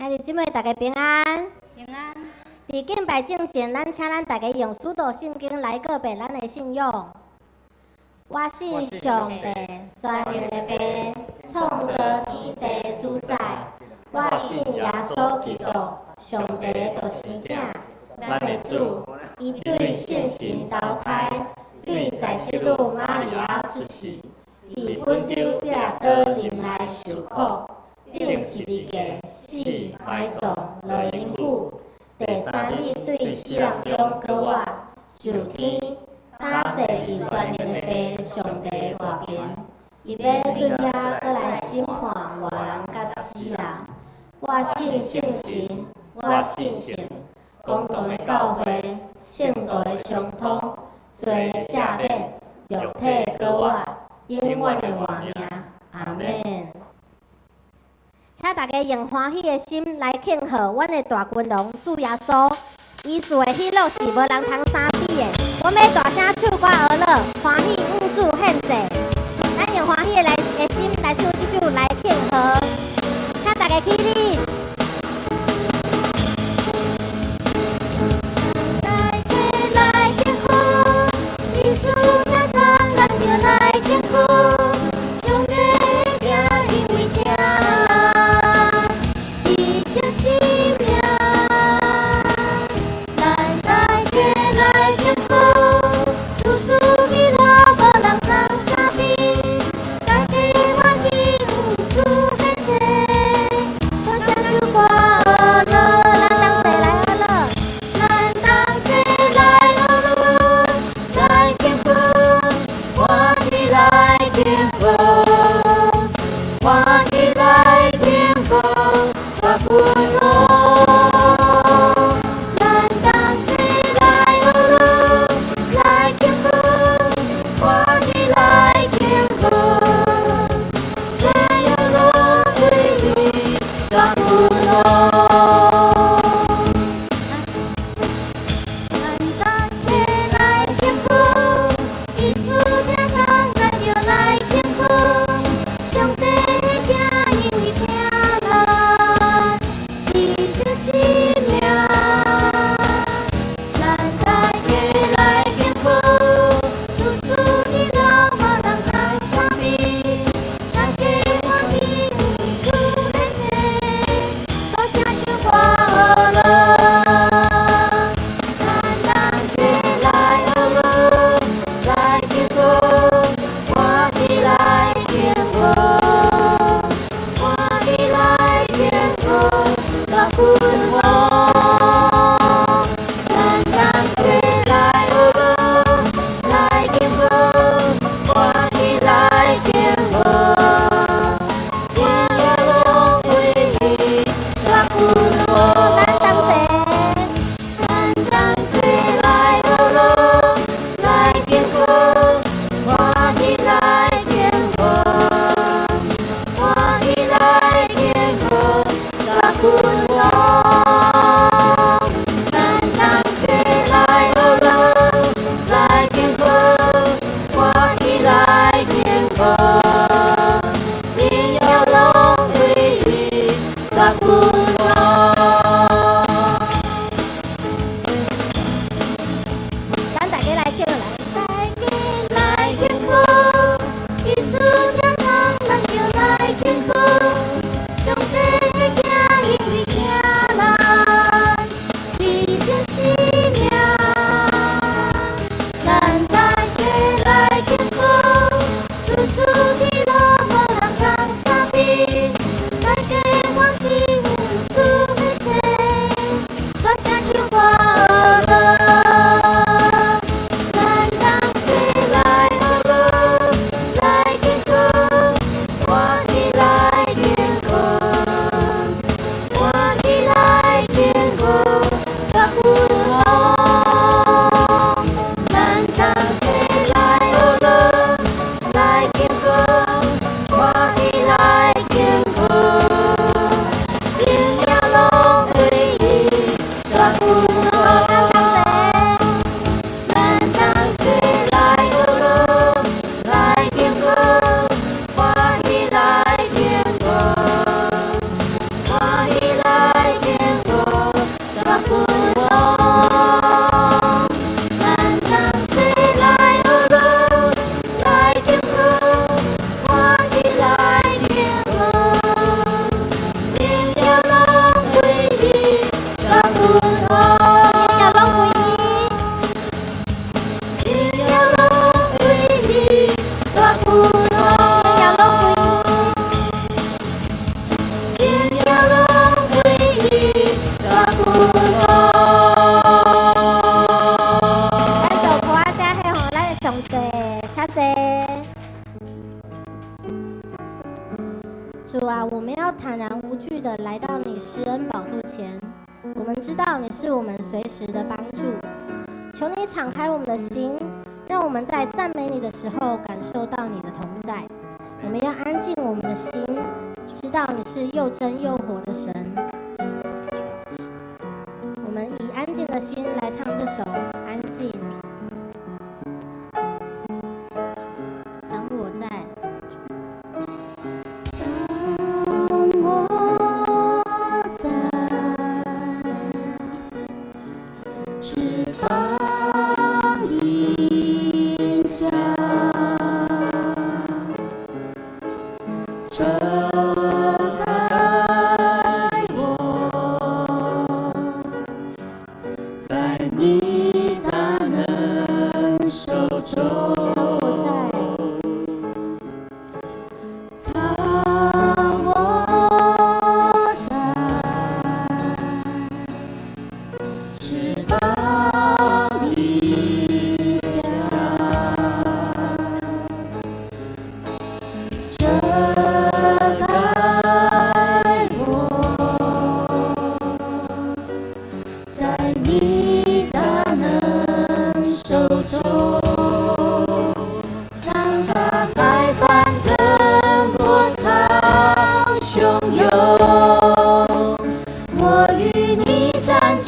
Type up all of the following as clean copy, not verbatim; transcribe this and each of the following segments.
兄弟姊妹，大家平安。平安。伫敬拜之前，咱请咱大家用使徒圣经来告白咱的信仰。我信上帝，全能的爸，创造天地主宰。我信耶稣基督，上帝独生囝，咱的主，伊对圣神投胎，对在世女玛利亚出世，伫温州彼拉多人来受苦。定十字架，死埋葬，落阴府。第三日对死人中搁活，上天，他坐伫全能的爸上帝的大边，伊要对遐搁来审判活人甲死人。我信圣神，我信神，公道的教会，圣道的相通，罪的赦免，肉体搁活，永远的活命。阿门。请大家用欢喜的心来庆贺阮的大君王主耶稣，伊赐的喜乐是无人通相比的。我们要大声唱歌而乐，欢喜向主献祭。咱用欢喜的心来唱这首来庆贺，请大家起立。来庆贺，耶稣也当咱就来庆贺。华，我们要坦然无惧地来到你施恩宝座前。我们知道你是我们随时的帮助，求你敞开我们的心，让我们在赞美你的时候感受到你的同在。我们要安静我们的心，知道你是又真又活的神。我们以安静的心来唱这首《安静》。我的安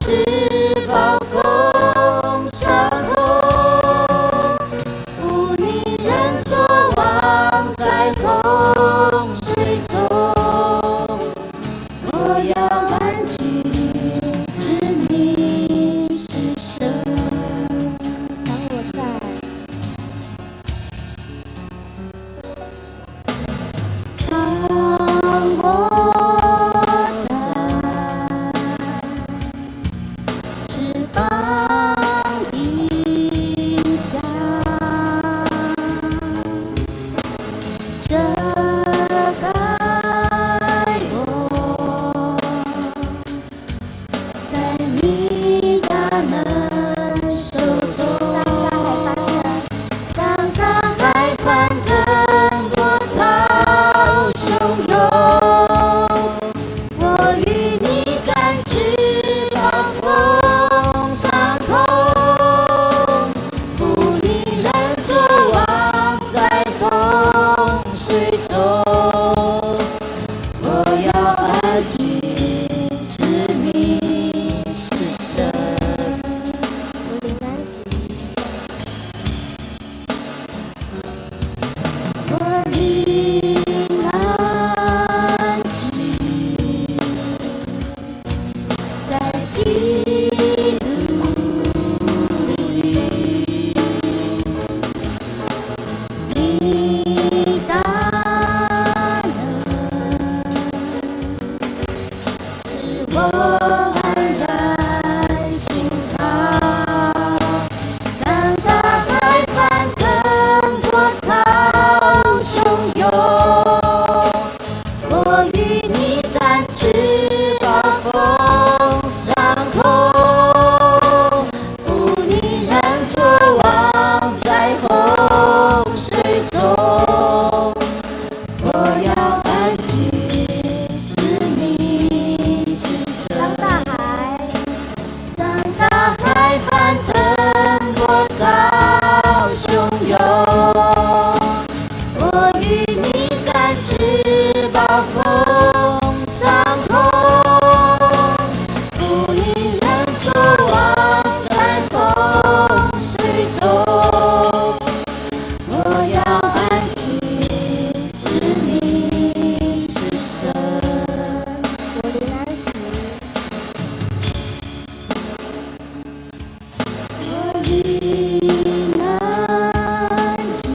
息。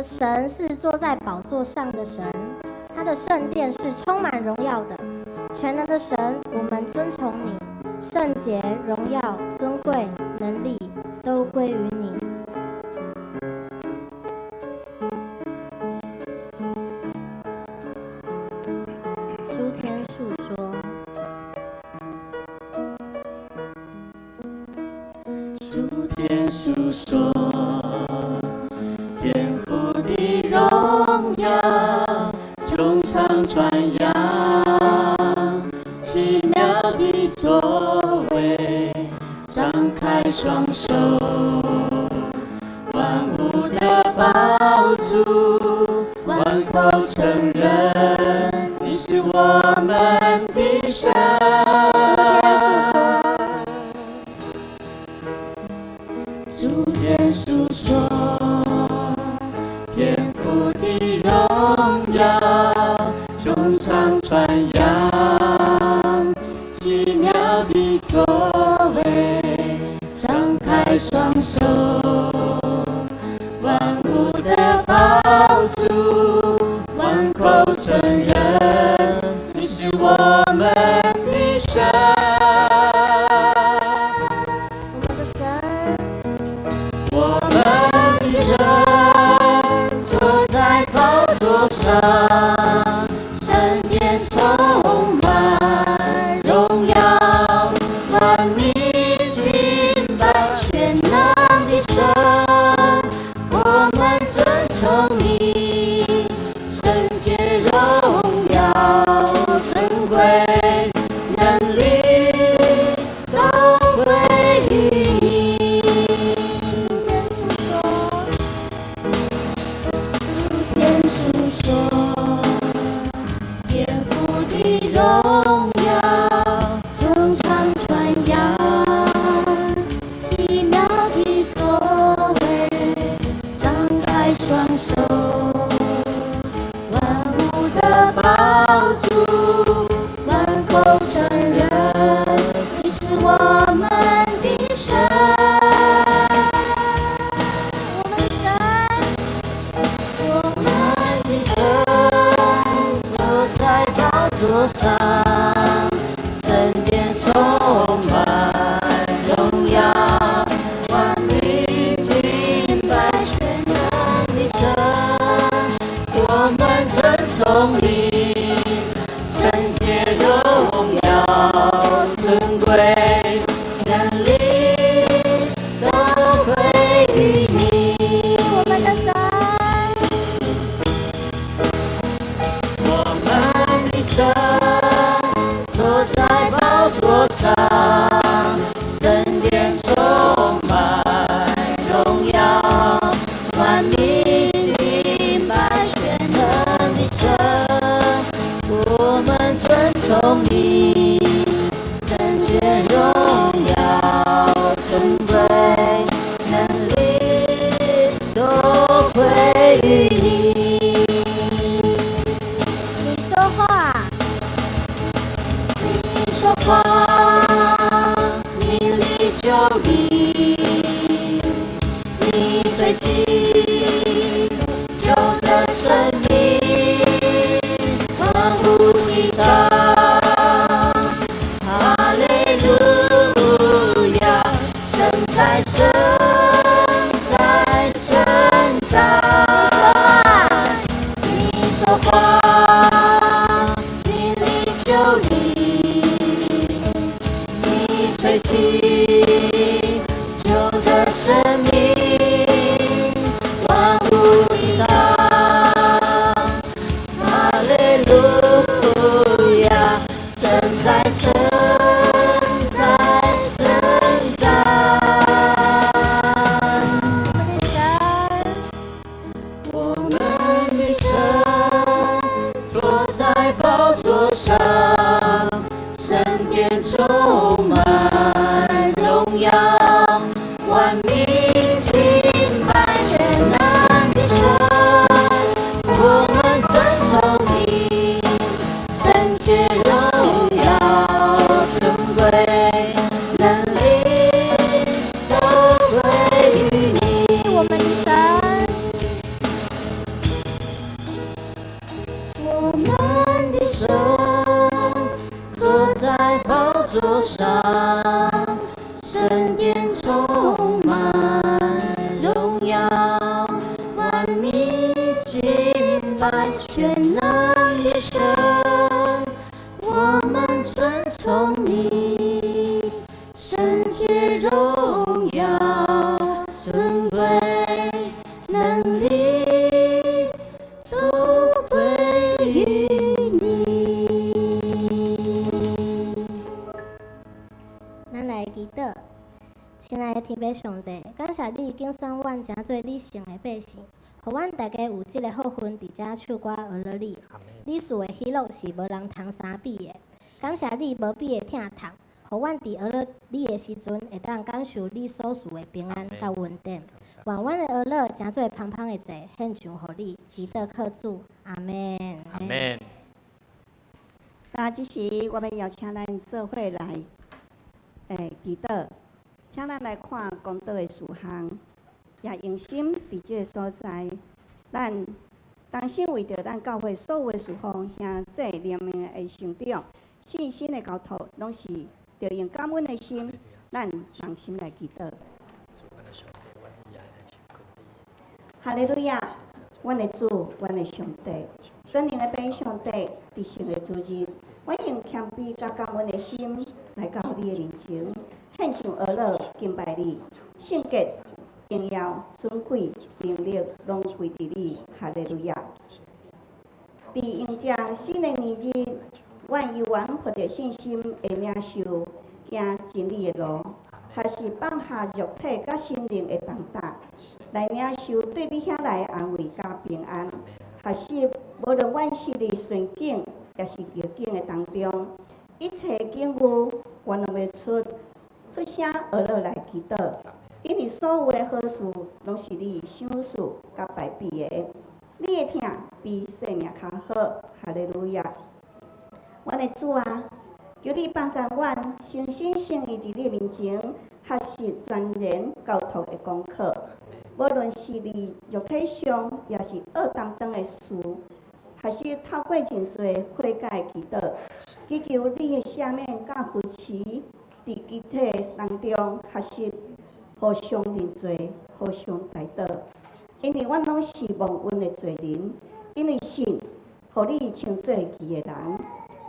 神是坐在宝座上的神，他的圣殿是充满荣耀的。全能的神，我们尊崇你，圣洁、荣耀、尊贵、能力都归于你。诸天述说，诸天述说，天父的荣耀，穹苍传扬，奇妙的作为，张开双手，万物的宝主，万口承认你是我们的神。诸天述说，天父的荣耀，穹苍传扬，奇妙的作为，张开双手，万物的宝主，万口承认你是我们的神。我们的神坐在宝座上，圣殿充满荣耀，万民敬拜全能的神。我们尊崇你，圣洁、荣耀、尊贵、能力都归于你。荣耀，穹苍传扬，奇妙的作为，张开双手，万物的宝主，万口承认你是我们的神。我们的神坐在宝座上，圣殿充满荣耀，万民敬拜全能的神。我们尊崇你，圣洁、荣耀、尊贵、能力都归于你。我们的神，我们的神坐在宝座上，圣殿充满荣耀，万民敬拜全能的神。我们尊崇你，圣洁、荣耀、尊贵、能力都归于你。你说话，你说话，命里就立，你随即就得生命，万物齐唱，哈利路亚，神在，神在，神在。你说话，命里就立，你随即就得生命，万物齐唱，哈利路亚，神在，神在，神在。恩典充满，荣耀万民敬拜，全能的神，我们尊崇你，圣洁荣耀尊贵能力都归于你。咱来祈祷，亲爱的天父上帝，感谢你拣选阮诚做你圣的百姓，互阮大家有即个好运伫遮唱歌学乐你。你赐的喜乐是无人通相比的。感谢你无比的疼痛，互阮伫学乐你的时阵，会当感受你所赐的平安甲稳定。愿阮的学乐诚做芳芳的祭，献上互你，祈祷靠主，阿门。阿门。那即时我要邀请咱做伙来，祈祷，请咱来看公道的事项，也用心伫即个所在，咱当心为着咱教会所有的事奉兄弟联名的成长，信心的交托，拢是着用感恩的心，咱同心来祈祷。哈利路亚！阮的主，阮的上帝，尊荣的本上帝，伫圣的主日，阮用谦卑甲感恩的心来到你的面前，献上阿乐敬拜你，圣洁、荣耀、尊贵、能力，拢归伫你。哈利路亚！伫迎接新的年日，阮犹原抱着信心的领受，行真理的路，还是放下肉体甲心灵的重担，来领受对你遐来的安慰甲平安，还是无论阮是伫顺境，也是逆境的当中，一切境遇，阮拢要出声学乐来祈祷，因为所有的好事，拢是你赏赐甲摆比的。你的疼比生命较好，哈利路亚！阮的主啊，求你帮助阮诚心诚意伫你面前，学习全然交托的功课。无论是伫肉体上，也是恶当当的事，还是透过真侪悔改祈祷，祈求你的赦免甲扶持，伫集体当中学习互相认罪，互相代祷。因为阮拢是蒙恩的罪人，因为信，互你称做义的人，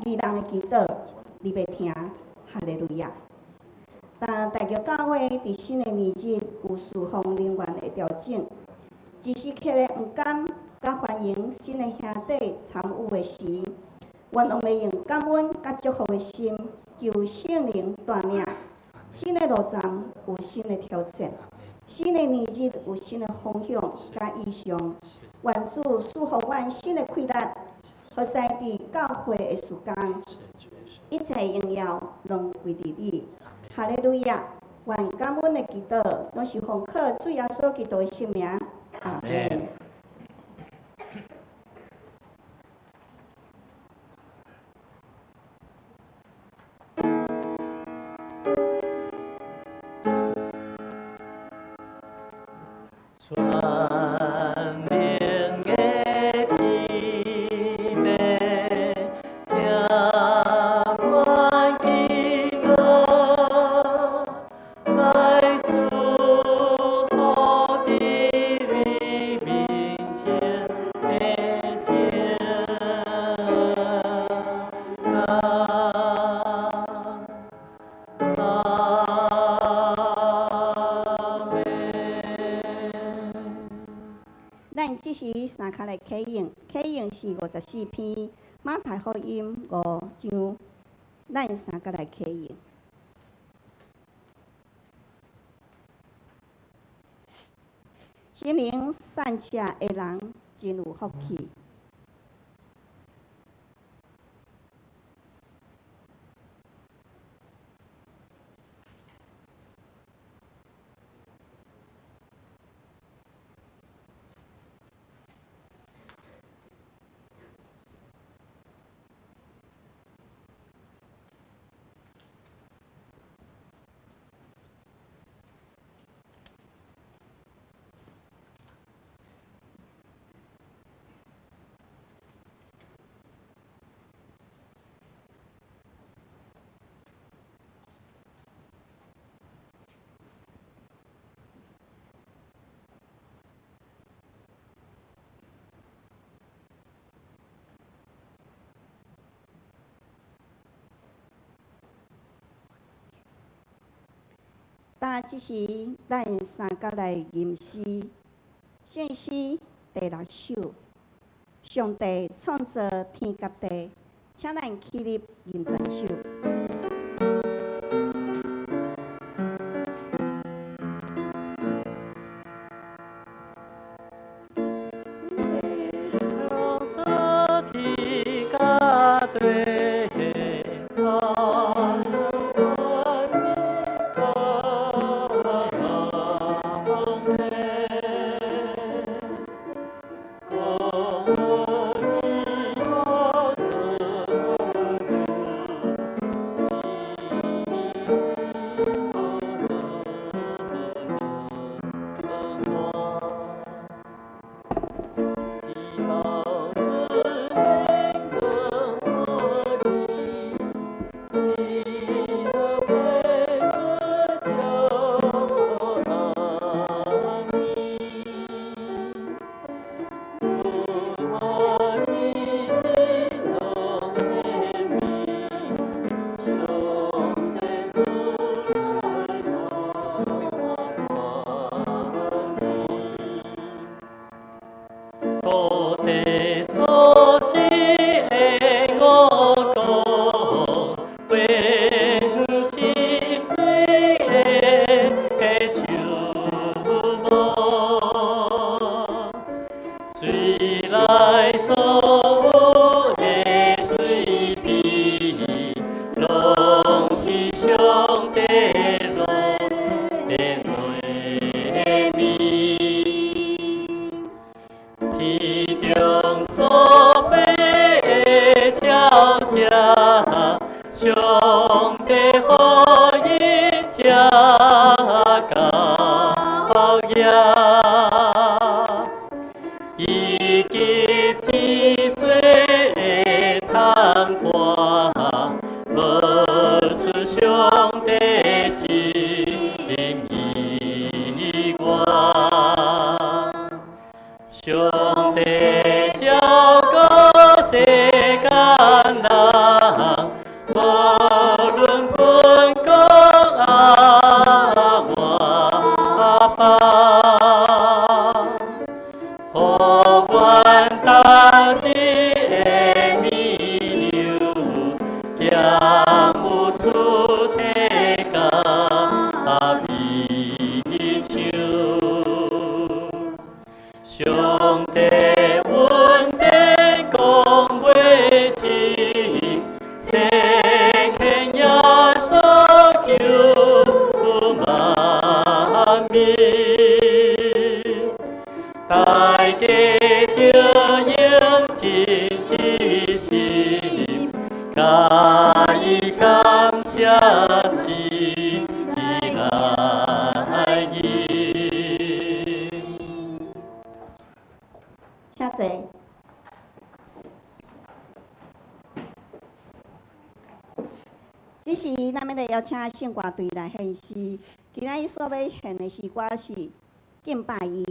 义人的祈祷，你要听，哈利路亚！但大桥教会伫新的年日有事奉人员的调整，只是刻的毋甘甲欢迎新的兄弟参与的时，愿拢要用感恩甲祝福的心，求圣灵带领。新的路站有新的挑战，新的年日有新的方向甲意向。愿主赐予阮新的气力，好使伫教会的时间，一切荣耀拢归伫你。哈利路亚！愿感恩的祈祷，拢是奉靠主耶稣基督的圣名。阿门。全面的体备，听阮祈祷，来诉好的你面前的情，咱即时三脚来启用，启用是54篇，马太福音5章，咱三脚来启用。心灵善车的人真有福气。但即时咱三角来吟诗，圣诗第6首。上帝创造天甲地，请咱起立吟全首。土地所生的五谷，变七水的树木，水内所有的水滴，拢是上帝所的花蜜。天中所飞的鸟只，上帝予伊食到野。伊记之水的通过，无出上帝心意外。上帝照顾世间人，无论贫穷外邦，予阮当日的米粮，咸有出体甲米酒。上帝恩典讲袂尽，千千耶稣救万民，大家着用真心，甲伊感谢是来伊。请坐。这时，咱要来邀请圣歌队来献诗。今仔日所要献的诗歌是《敬拜伊》。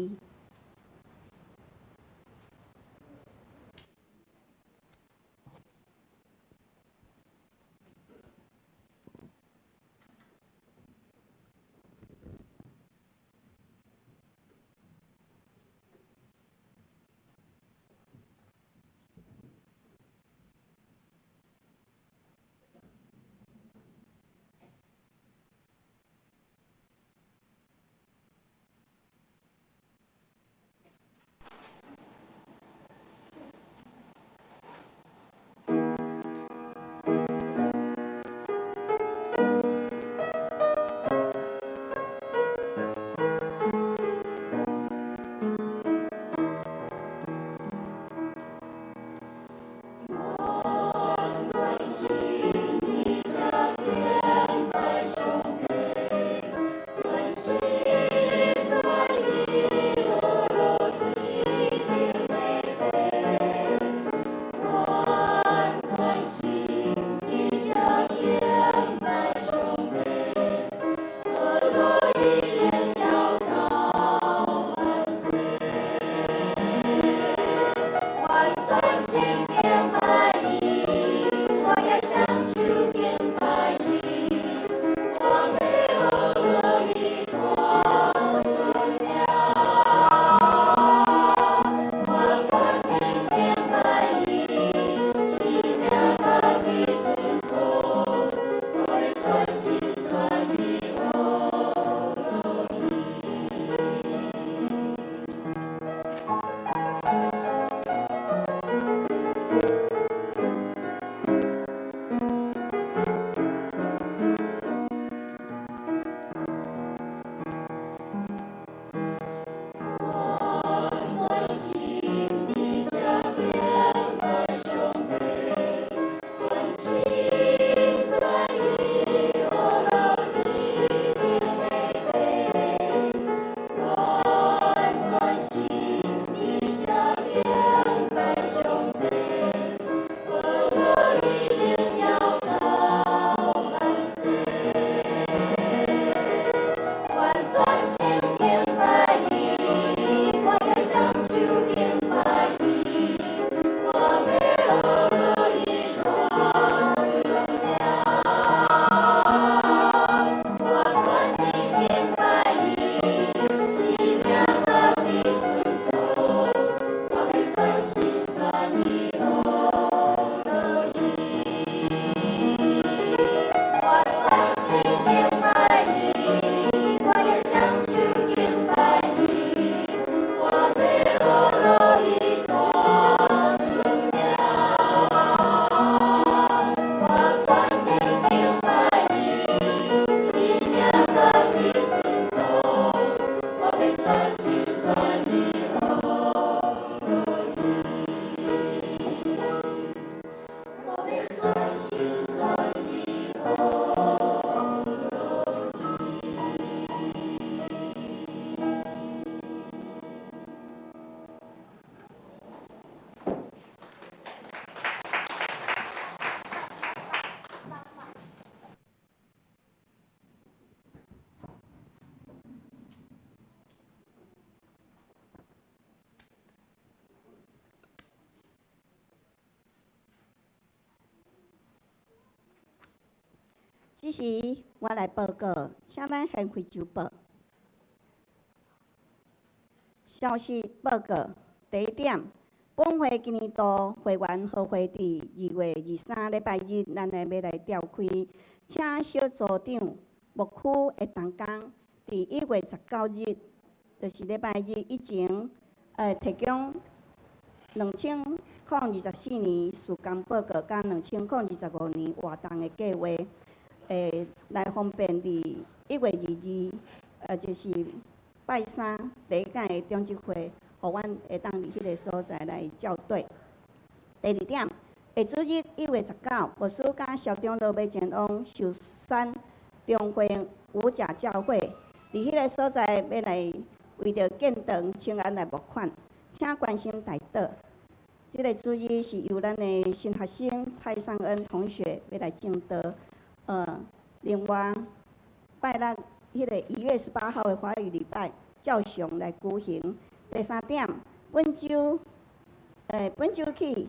这时我来报告，请咱现非洲报。消息报告：第一点，本会今年度会员和会伫2月23礼拜日，咱会要来召开，请小组长牧区的同工，伫1月19日，就是礼拜日以前，提供2024年施工报告，甲2025年活动的计划，来方便伫1月22，就是拜三第一届的中执会，互阮会当伫迄个所在来校对。第二点，下主日1月19，牧师甲校长罗马前往寿山中会五甲教会，伫迄个所在要来为着建堂请安来募款，请关心代祷。这个主日是由咱的新学生蔡尚恩同学要来敬祷。另外，拜六迄个1月18号的华语礼拜照常来举行。第三点，本周起，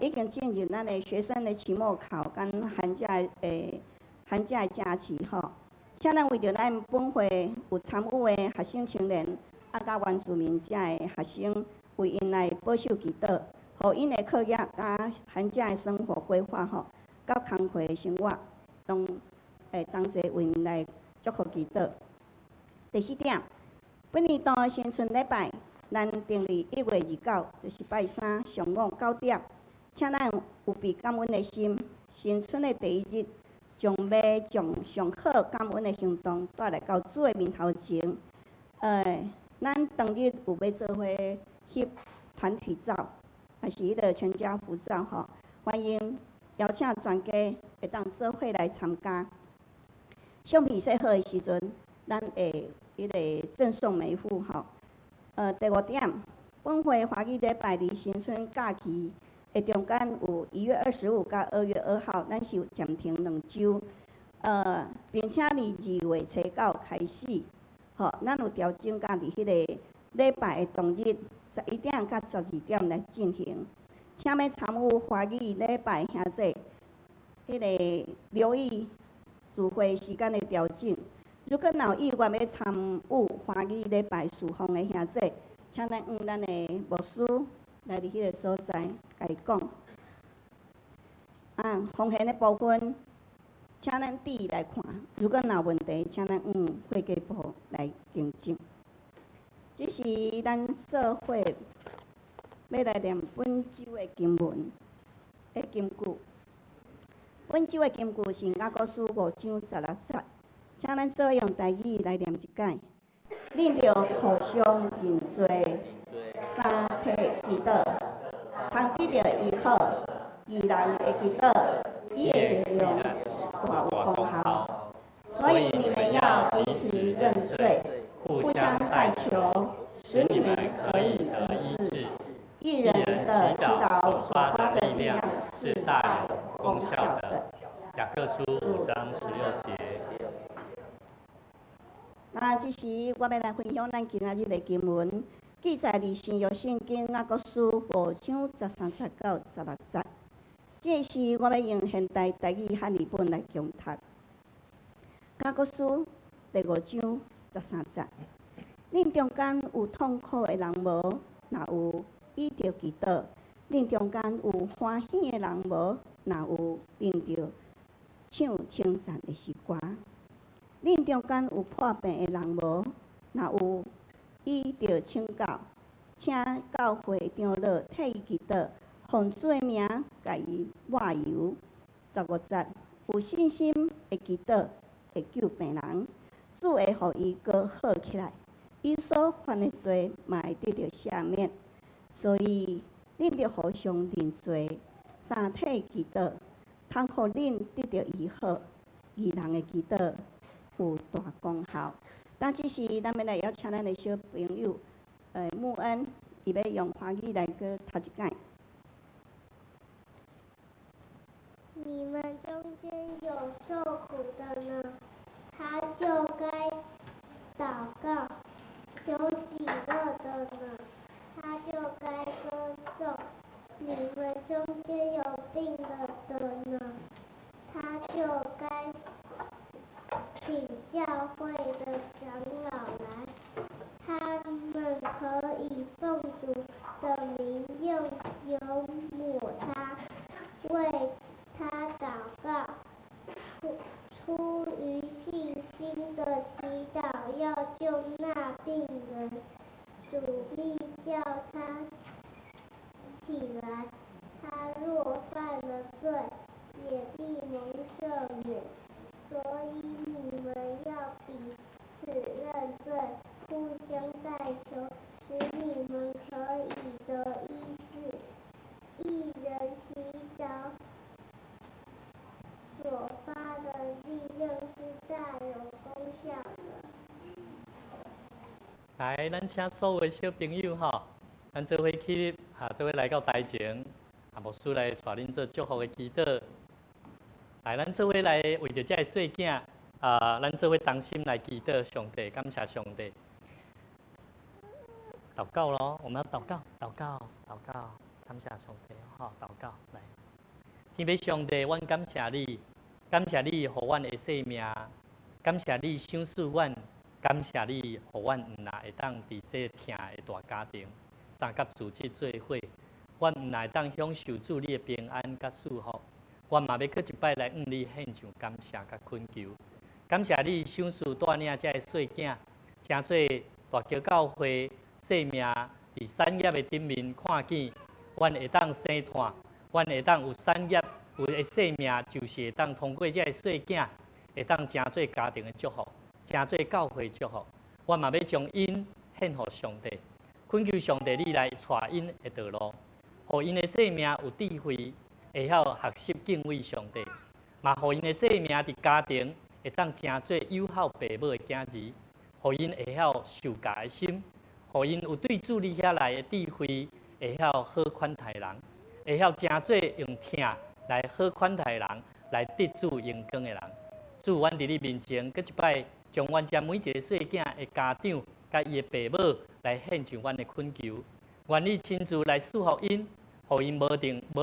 已经进入咱的学生的期末考跟寒假的假期吼，请咱为着咱本会有参与的学生青年，甲原住民遮的学生，为因来保守祈祷，互因的课业甲寒假的生活规划吼，甲工课的生活，拢同齐为因来祝福祈祷。第四点，本年度新春礼拜，咱定伫1月29，就是拜三上午9点，请咱有备感恩的心，新春的第一日，将上好感恩的行动带来到主的面头前。咱当日有要做伙翕团体照，还是迄个全家福照吼，欢迎邀请全家会当做伙来参加。相片洗好的时阵，咱会迄个赠送每户吼。第五点，本会华语礼拜伫新春假期的中间有1月25到2月2号，咱是有暂停2周。并且伫2月9开始，吼，咱有调整甲伫迄个礼拜的当日11点到12点来进行。请要参与华语礼拜兄弟，迄个留意聚会时间的调整。如果有意愿要参与华语礼拜侍奉的兄弟，请咱咱的牧师来伫迄个所在，甲伊讲。奉献的部分，请咱弟来看。如果有问题，请咱会计部来订正。这是咱做伙要来念本周的经文的金句。本周的金句是雅各书5章16节，请咱做用台语来念一解。恁着互相认罪，三体祈祷，通得着医好。义人的祈祷，伊的力量大有功效。所以你们要彼此认罪，互相代求，使你们可以医治。一人的祈祷所发的力量是大有功效的。雅各书5章16节。那这时我要来分享咱今仔日的经文，记载伫新约圣经雅各书5章13节到16节。这是我要用现代台语和日本来共读。雅各书第5章13节，恁中间有痛苦的人无？若有，伊着祈祷；恁中间有欢喜的人无？若有，恁着唱称赞的诗歌。恁中间有破病的人无？若有，伊着请教，请教会长老替伊祈祷。奉主的名，甲伊抹油。15节，有信心的祈祷会救病人，主会互伊搁好起来。伊所犯的罪嘛会得到赦免。所以，恁着互相认罪，三体祈祷，通互恁得到医好。义人的祈祷有大功效。但这是咱要来邀请咱的小朋友，穆恩，伊要用华语来去读一解。你们中间有受苦的呢，他就该祷告；有喜乐的呢，他就该歌颂。你们中间有病了的呢，他就该要救那病人，主必叫他起来。他若犯了罪，也必蒙赦免。所以你们要彼此认罪，互相代求，使你们可以得医治。一人祈祷所发的力量是大有功效的。来，咱请所有的小朋友吼，咱做伙去做伙来到台前，牧师来带恁做祝福的祈祷。来，咱做伙来为着这个细囝，咱做伙同心来祈祷上帝，感谢上帝。祷告咯，我们要祷告，祷告，祷告，感谢上帝，好，祷告来。天父上帝，阮感谢你，感谢你，互阮的生命，感谢你赏赐阮，感谢你，互阮毋那会当伫这疼的大家庭，三甲组织做伙，阮毋那会当享受主你的平安甲祝福。阮嘛要搁一摆来向你献上感谢甲恳求，感谢你赏赐带领这个细囝，诚做大桥教会生命伫产业的顶面看见，阮会当生团，阮会当有产业有的生命，就是会当通过这个细囝，会当诚做家庭的祝福，诚做教会祝福。阮嘛要将因献互上帝，恳求上帝你来带因的道路，互因的生命有智慧。会晓学习敬畏上帝，嘛，互因的生命伫家庭会当诚做友好父母的囝儿，互因会晓受教的心，互因有对主你遐来的智慧，会晓好款待人，会晓诚做用听来好款待人，来得主荣光的人。主，阮伫你面前，搁一摆将阮遮每一个细囝的家长甲伊的父母来献上阮的恳求，愿你亲自来赐福因。互因无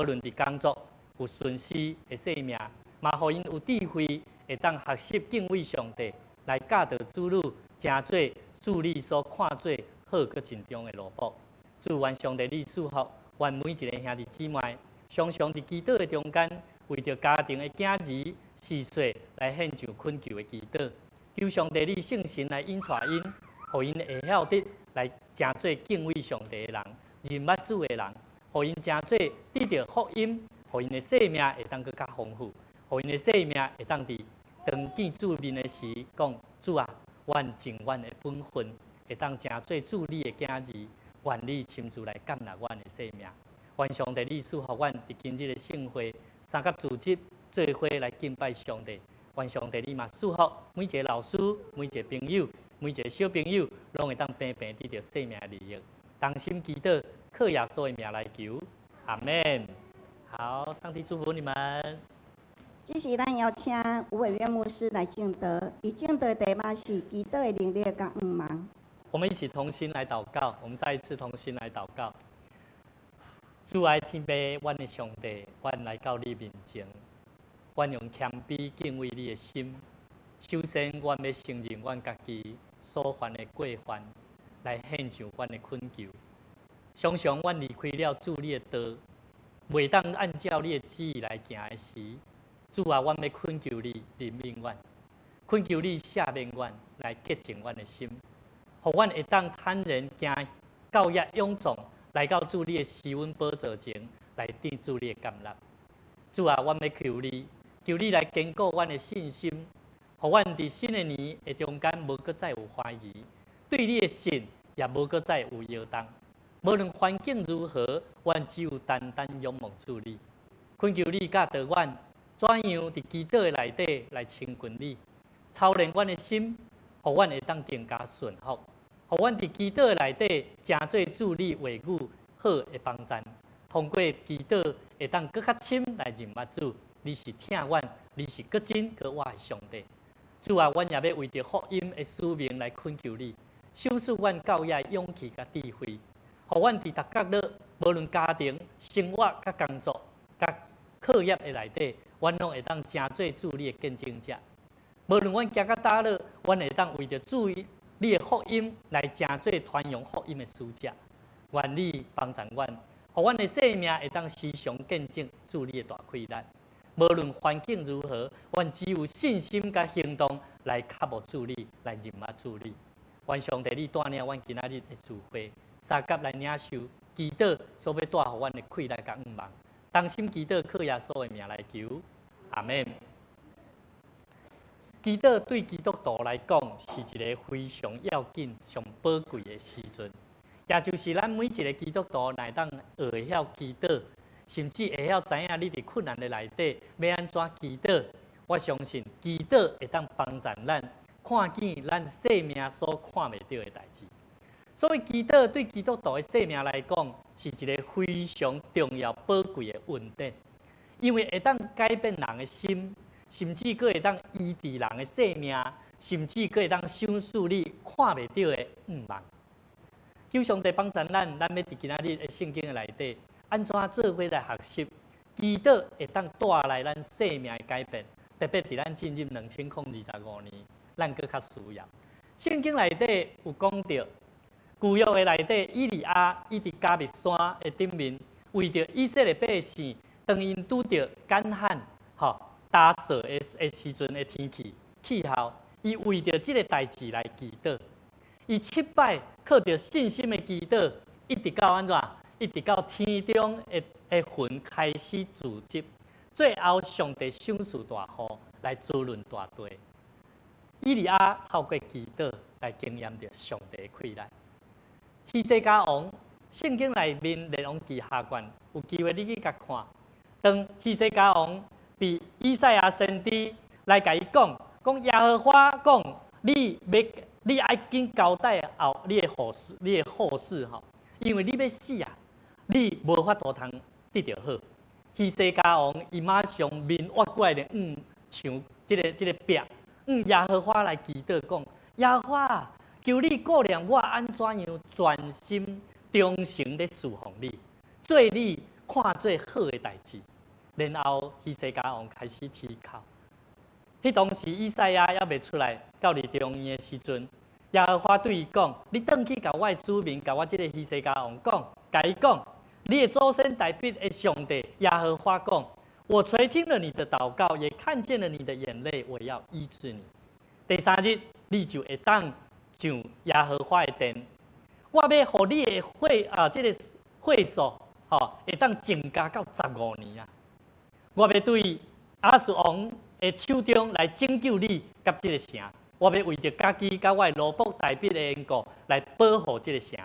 论伫工作有顺遂的生命，嘛互因有智慧，会当学习敬畏上帝，来教导子女，诚做主你所看做好佮尽忠的路步。主愿上帝你赐福，愿每一个兄弟姊妹，常常伫祈祷的中间，为着家庭的囝儿、事岁来献上恳求的祈祷。求上帝你圣神来引带因，互因会晓得来诚做敬畏上帝的人，认捌主的人。互因诚做得到福音，互因的生命会当更较丰富，互因的生命会当伫当见主面的时讲：主啊，愿尽阮的本分，会当诚做主你的囝儿，愿你亲自来感纳阮的生命。愿上帝你赐福阮伫今日的盛会，三甲组织做伙来敬拜上帝。愿上帝你嘛赐福每一个老师、每一个朋友、每一个小朋友，拢会当平平得到生命的利益。同心祈祷，靠耶稣的名来求，阿门。好，上帝祝福你们。这时咱邀请吴伟渊牧师来敬德，伊敬德题目是祈祷的能力甲愿望。我们一起同心来祷告，我们再一次同心来祷告。主爱天父，阮的上帝，阮来到你面前，阮用谦卑敬畏你的心。首先，阮要承认阮家己所犯的过犯。来献上阮的恳求，常常阮离开了主你的道，袂当按照你的旨意来行的时，主啊，阮要恳求你怜悯阮，恳求你赦免阮，来洁净阮的心，互阮会当坦然行到业勇壮，来到主你的施恩宝座前，来得主你的甘纳。主啊，阮要求你，求你来坚固阮的信心，互阮伫新的年的中间无搁再有怀疑。对你的信也无搁再有摇动，无论环境如何，阮只有单单仰望主你，恳求你教导阮怎样伫祈祷的内底来亲近你，操练阮的心，互阮会当更加顺服，互阮伫祈祷的内底诚做主你话语好的帮助，通过祈祷会当搁较深来认捌主，你是听阮，你是搁真搁活的上帝。主啊，阮也要为着福音的使命来恳求你。赏赐阮教业勇气甲智慧，互阮伫逐角落，无论家庭、生活、甲工作、甲课业的内底，阮拢会当诚做主你的见证者。无论阮行到倒落，阮会当为着主你的福音来诚做传扬福音的使者。愿你帮助阮，互阮的生命会当时常见证主你的大快乐。无论环境如何，阮只有信心甲行动来克服处理，来任务处理。愿上帝你带领阮今仔日的聚会，三甲来领受祈祷所要带互阮的快乐甲愿望。当心祈祷靠耶稣的名来求，阿门。祈祷对基督徒来讲是一个非常要紧、上宝贵的时阵，也就是咱每一个基督徒来当学会晓祈祷，甚至会晓知影你伫困难的内底要安怎祈祷。我相信祈祷会当帮助咱看见咱生命所看袂到的代志。所以祈祷对基督徒的生命来讲是一个非常重要、宝贵的恩典，因为会当改变人的心。甚至佫会当医治人的生命，甚至佫会当想出你看袂到的愿望。求上帝帮助咱要伫今仔日的圣经的内底，安怎做伙来学习祈祷，会当带来咱生命的改变。特别伫咱进入2025年，咱佫较需要。圣经内底有讲到，旧约的内底，以利亚伊伫加密山的顶面，为着以色列百姓，当因拄着干旱，打扫的时阵的天气候，伊为着这个代志来祈祷。伊7摆靠着信心的祈祷，一直到安怎？一直到天中的云开始聚集，最后上帝赏赐大雨来滋润大地。以利亚透过祈祷来经验着上帝的快乐。希西家王，圣经内面列王记下卷有机会你去甲看，当希西家王。伫以赛亚先知来甲伊讲耶和华讲，你爱紧交代后你的后事吼，因为你要死啊，你无法度通得着好。希西家王伊马上面挖过来的，像这个壁，耶和华来祈祷讲，耶和华求你顾念我安怎样专心忠诚地侍奉你，做你看做好的代志。然后，希西家王开始啼哭。迄当时，以赛亚还未出来到离中院的时阵，耶和华对伊讲：“你转去甲我的子民，甲我这个希西家王讲，甲伊讲，你的祖先大必的上帝耶和华讲：我垂听了你的祷告，也看见了你的眼泪，我要医治你。第3日，你就会当上耶和华的殿。我要互你的这个会所，会当增加到15年啊！”我要对亚述王的手中来拯救你甲这个城，我要为着家己甲我的奴仆大必的缘故来保护这个城。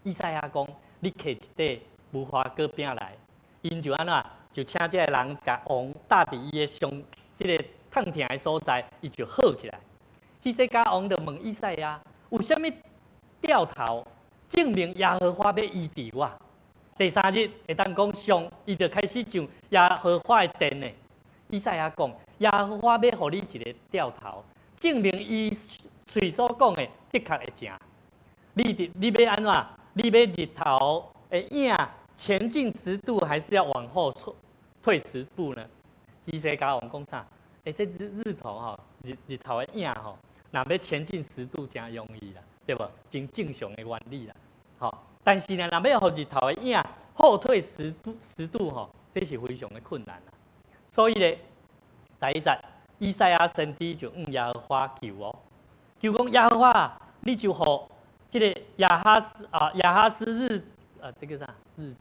以赛亚讲：你摕一块无花果饼来，因就安怎，就请这个人甲王搭伫伊的上这个痛痛的所在，伊就好起来。希西家王就问以赛亚：有啥物兆头证明耶和华要医治我？第3日会当讲上，伊就开始上耶和华的殿呢。以赛亚讲，耶和华要互你一个兆头，证明伊嘴所讲的的确会正。你要安怎？你要日头的影前进10度，还是要往后退10步呢？希西家王讲啥？这日头日头的影若要前进10度，真容易啦，对无？真正常的原理啦，但是呢，若要互日头的影后退10度，这是非常的困难啦。所以咧，第1节，以赛亚先知就耶和华求讲耶和华，你就互这个亚哈斯这个啥日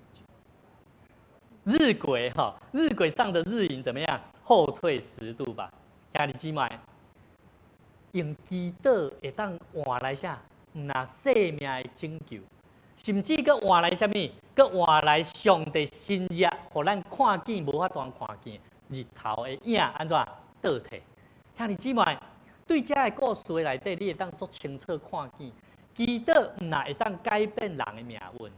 晷日晷上的日影怎么样？后退10度吧。兄弟姊妹，用祈祷会当换来啥？唔拿生命的拯救。甚至佫换来啥物？佫换来上帝新热，互咱看见无法度看见日头的影安怎倒退？兄弟姊妹，对这个故事的内底，你会当足清楚看见，祈祷唔那会当改变人的命运，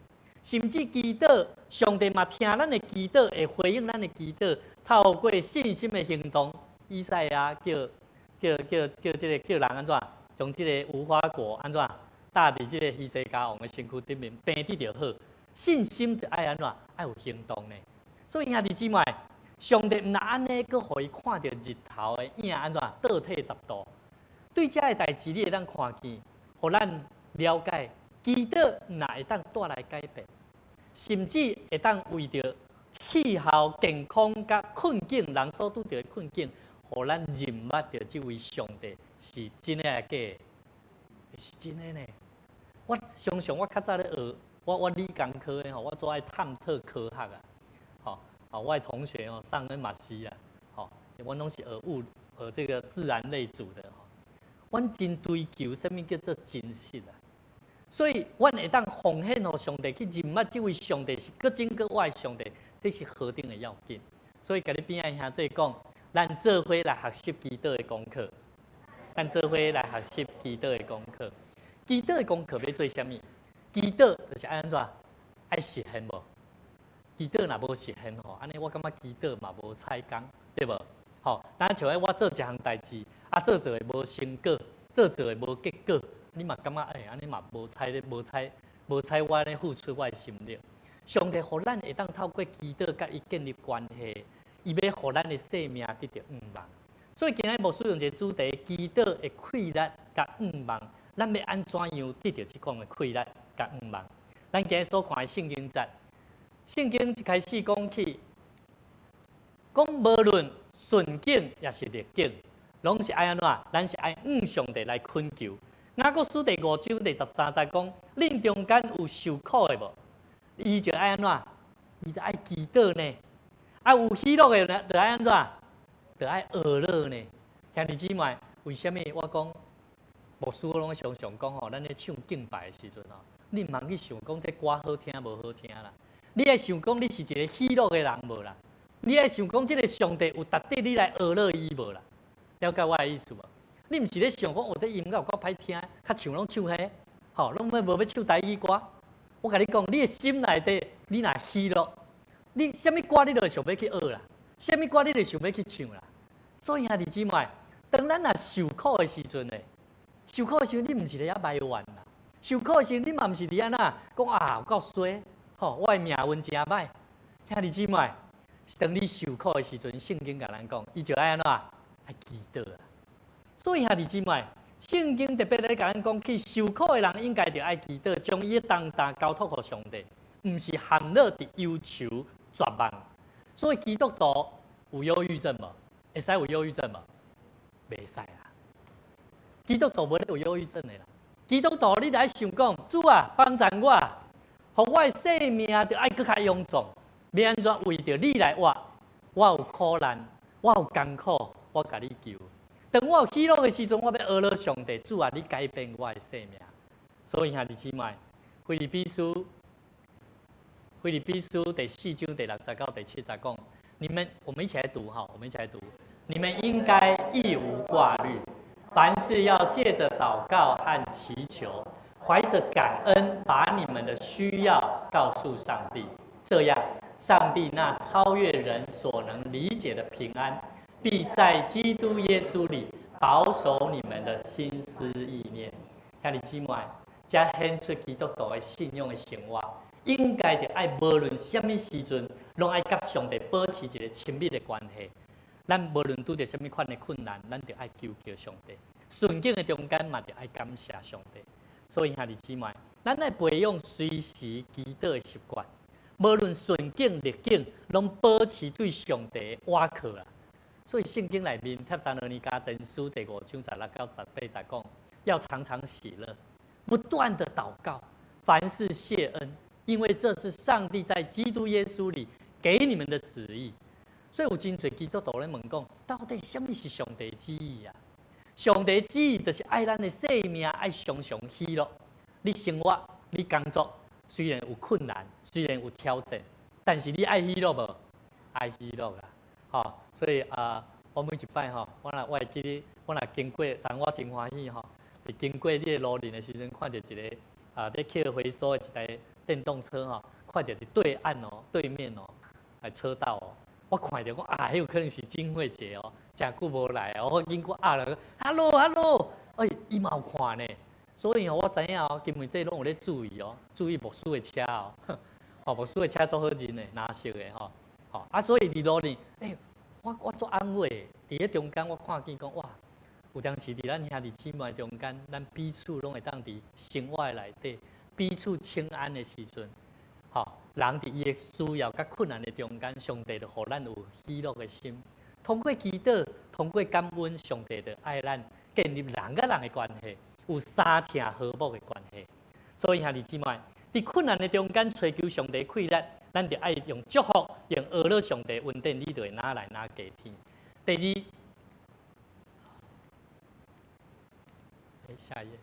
甚至祈祷上帝嘛听咱的祈祷，会回应咱的祈祷，透过信心的行动，以赛亚叫人安怎，将这个无花果安怎？搭伫即个希西家王的身躯顶面，病得就好。信心就爱安怎？爱有行动呢。所以兄弟姊妹，上帝唔那安尼，佮互伊看到日头的影安怎倒退10度。对这个代志，你会当看见，互咱了解，祈祷唔那会当带来改变，甚至会当为着气候、健康甲困境，人所拄到的困境，互咱认捌到这位上帝是真诶假的？是真诶呢。我常常我较早咧学，我理工科诶吼，我做爱探讨科学啊，吼，我诶同学哦上咧嘛是啊，吼，我拢是学这个自然类组的吼，阮真追求什么叫做真实啊。所以，阮会当奉献互上帝去认捌这位上帝是搁真搁我的上帝，这是何等的要紧。所以，甲你边仔兄弟讲，咱做伙来学习基督的功课，咱做伙来学习基督的功课。基督的功课要做啥物？基督就是安怎？爱实现无？基督若无实现吼，安尼我感觉基督嘛无采工，对无？吼，咱像我做一项代志，做的无成果，做的无结果。你嘛感觉安尼嘛无采我咧付出我的心力。上帝互咱会当透过基督甲伊建立关系，伊要互咱的生命得到盼望。所以今日牧师用一个主题：基督的快乐甲盼望。咱要安怎样得到即款的快乐甲盼望？咱今日所看的圣经节，圣经一开始讲起，讲无论顺境也是逆境，拢是爱安怎？咱是爱上帝来恳求。雅各书第5章第13节讲：恁中间有受苦的无？伊就爱安怎？伊就爱祈祷呢。有喜乐的呢，就爱安怎？就爱乐乐呢。兄弟姊妹，为什么我讲牧师拢常常讲吼，咱咧唱敬拜的时阵吼，你毋通去想讲这歌好听无好听啦。你爱想讲你是一个喜乐的人无啦？你爱想讲这个上帝有值得你来乐乐伊无啦？了解我的意思无？你毋是咧想讲，这音乐够歹听，较像拢唱迄，吼，拢无要唱台语歌。我甲你讲，你的心内底，你若喜乐，你什么歌你就想要去学啦，什么歌你就想要去唱啦。所以兄弟姊妹，当咱若受苦的时阵呢，受苦的时候你毋是咧遐埋怨啦，受苦的时候你嘛毋是伫安那讲有够衰，吼，我的命运真歹。兄弟姊妹，当你受苦的时阵，圣经甲咱讲，伊就爱安怎爱祈祷啊。所以兄弟姊妹，圣经特别咧甲咱讲，去受苦的人应该着爱祈祷，将伊重担交托互上帝，毋是陷落伫忧愁绝望。所以基督徒有忧郁症无？会使有忧郁症无？袂使啊！基督徒无咧有忧郁症的啦。基督徒你着爱想讲，主啊，帮助我，互我的生命着爱搁较勇壮，要安怎为着你来活？我有苦难，我有艰苦，我甲你求。当我有喜乐的时阵，我要学了上帝，主啊，你改变我的生命。所以兄弟姊妹，腓立比书第4章第60到第70讲，我们一起来读哈，我们一起来读。你们应该一无挂虑，凡事要借着祷告和祈求，怀着感恩，把你们的需要告诉上帝。这样，上帝那超越人所能理解的平安，必在基督耶稣里保守你们的心思意念。兄弟姊妹，才显出基督徒的信仰的生活，应该着爱无论什么时阵，拢爱甲上帝保持一个亲密的关系。咱无论拄着什么款的困难，咱着爱求上帝。顺境的中间嘛，着爱感谢上帝。所以兄弟姊妹，咱爱培养随时祈祷的习惯，无论顺境逆境，拢保持对上帝的倚靠啦。所以圣经内面《帖撒罗尼迦前书》第5章16到18节讲，要常常喜乐，不断的祷告，凡事谢恩，因为这是上帝在基督耶稣里给你们的旨意。所以有真侪基督徒咧问讲，到底什么是上帝旨意啊？上帝旨意就是爱咱的生命爱常常喜乐。你生活、你工作，虽然有困难，虽然有挑战，但是你爱喜乐无？爱喜乐啦。所以我每一摆我会记得，我若经过，昨我真欢喜是经过这个路林的时阵，看到一个咧去回收的一台电动车看到伫对岸对面车道我看到讲迄有可能是金惠姐真久无来我经过了 ，hello， 伊嘛有看呢，所以我知影根本这拢有咧注意注意牧师的车牧师的车做好人的，蓝色的所以伫路呢，我做安慰，伫咧中间我看见讲哇，有当时伫咱兄弟姊妹中间，咱彼此拢会当伫生活内底彼此请安的时阵，人伫伊的需要甲困难的中间，上帝就互咱有喜乐的心。通过祈祷，通过感恩，上帝就爱咱建立人甲人的关系，有三听和睦的关系。所以兄弟姊妹，伫困难的中间追求上帝快乐，咱就爱用祝福，用阿乐上帝恩典，你就会拿来拿给天。第二，下一页。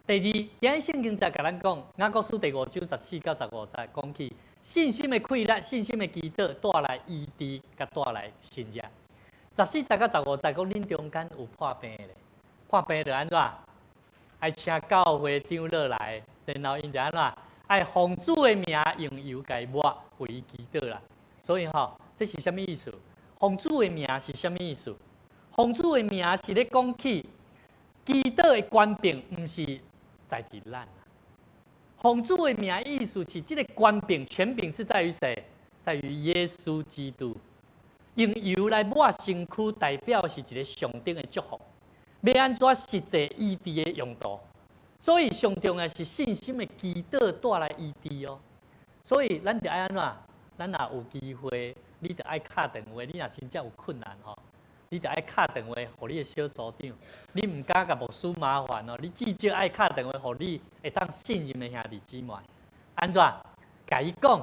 第二，今日圣经才甲咱讲，雅各书第5章14到15节讲起信心的快乐、信心的祈祷带来医治，甲带来新热。14节到15节讲，恁中间有破病的，破病就安怎？爱请教会长老来，然后因就安怎？爱奉主的名用油给抹为伊祈祷啦。所以这是什么意思？奉主的名是什么意思？奉主的名是咧讲起祈祷的权柄，毋是在伫咱。奉主的名意思是，这个权柄、权柄是在于谁？在于耶稣基督。用油来抹身躯，代表是一个上顶的祝福。要安怎实际医治的用途？所以上重要是信心的祈祷带来医治哦。所以咱就爱安怎？咱若有机会，你就爱敲电话。你若真正有困难你就爱敲电话，互你的小组长。你唔敢甲牧师麻烦你至少爱敲电话，互你会当信任的兄弟姊妹。安怎？甲伊讲，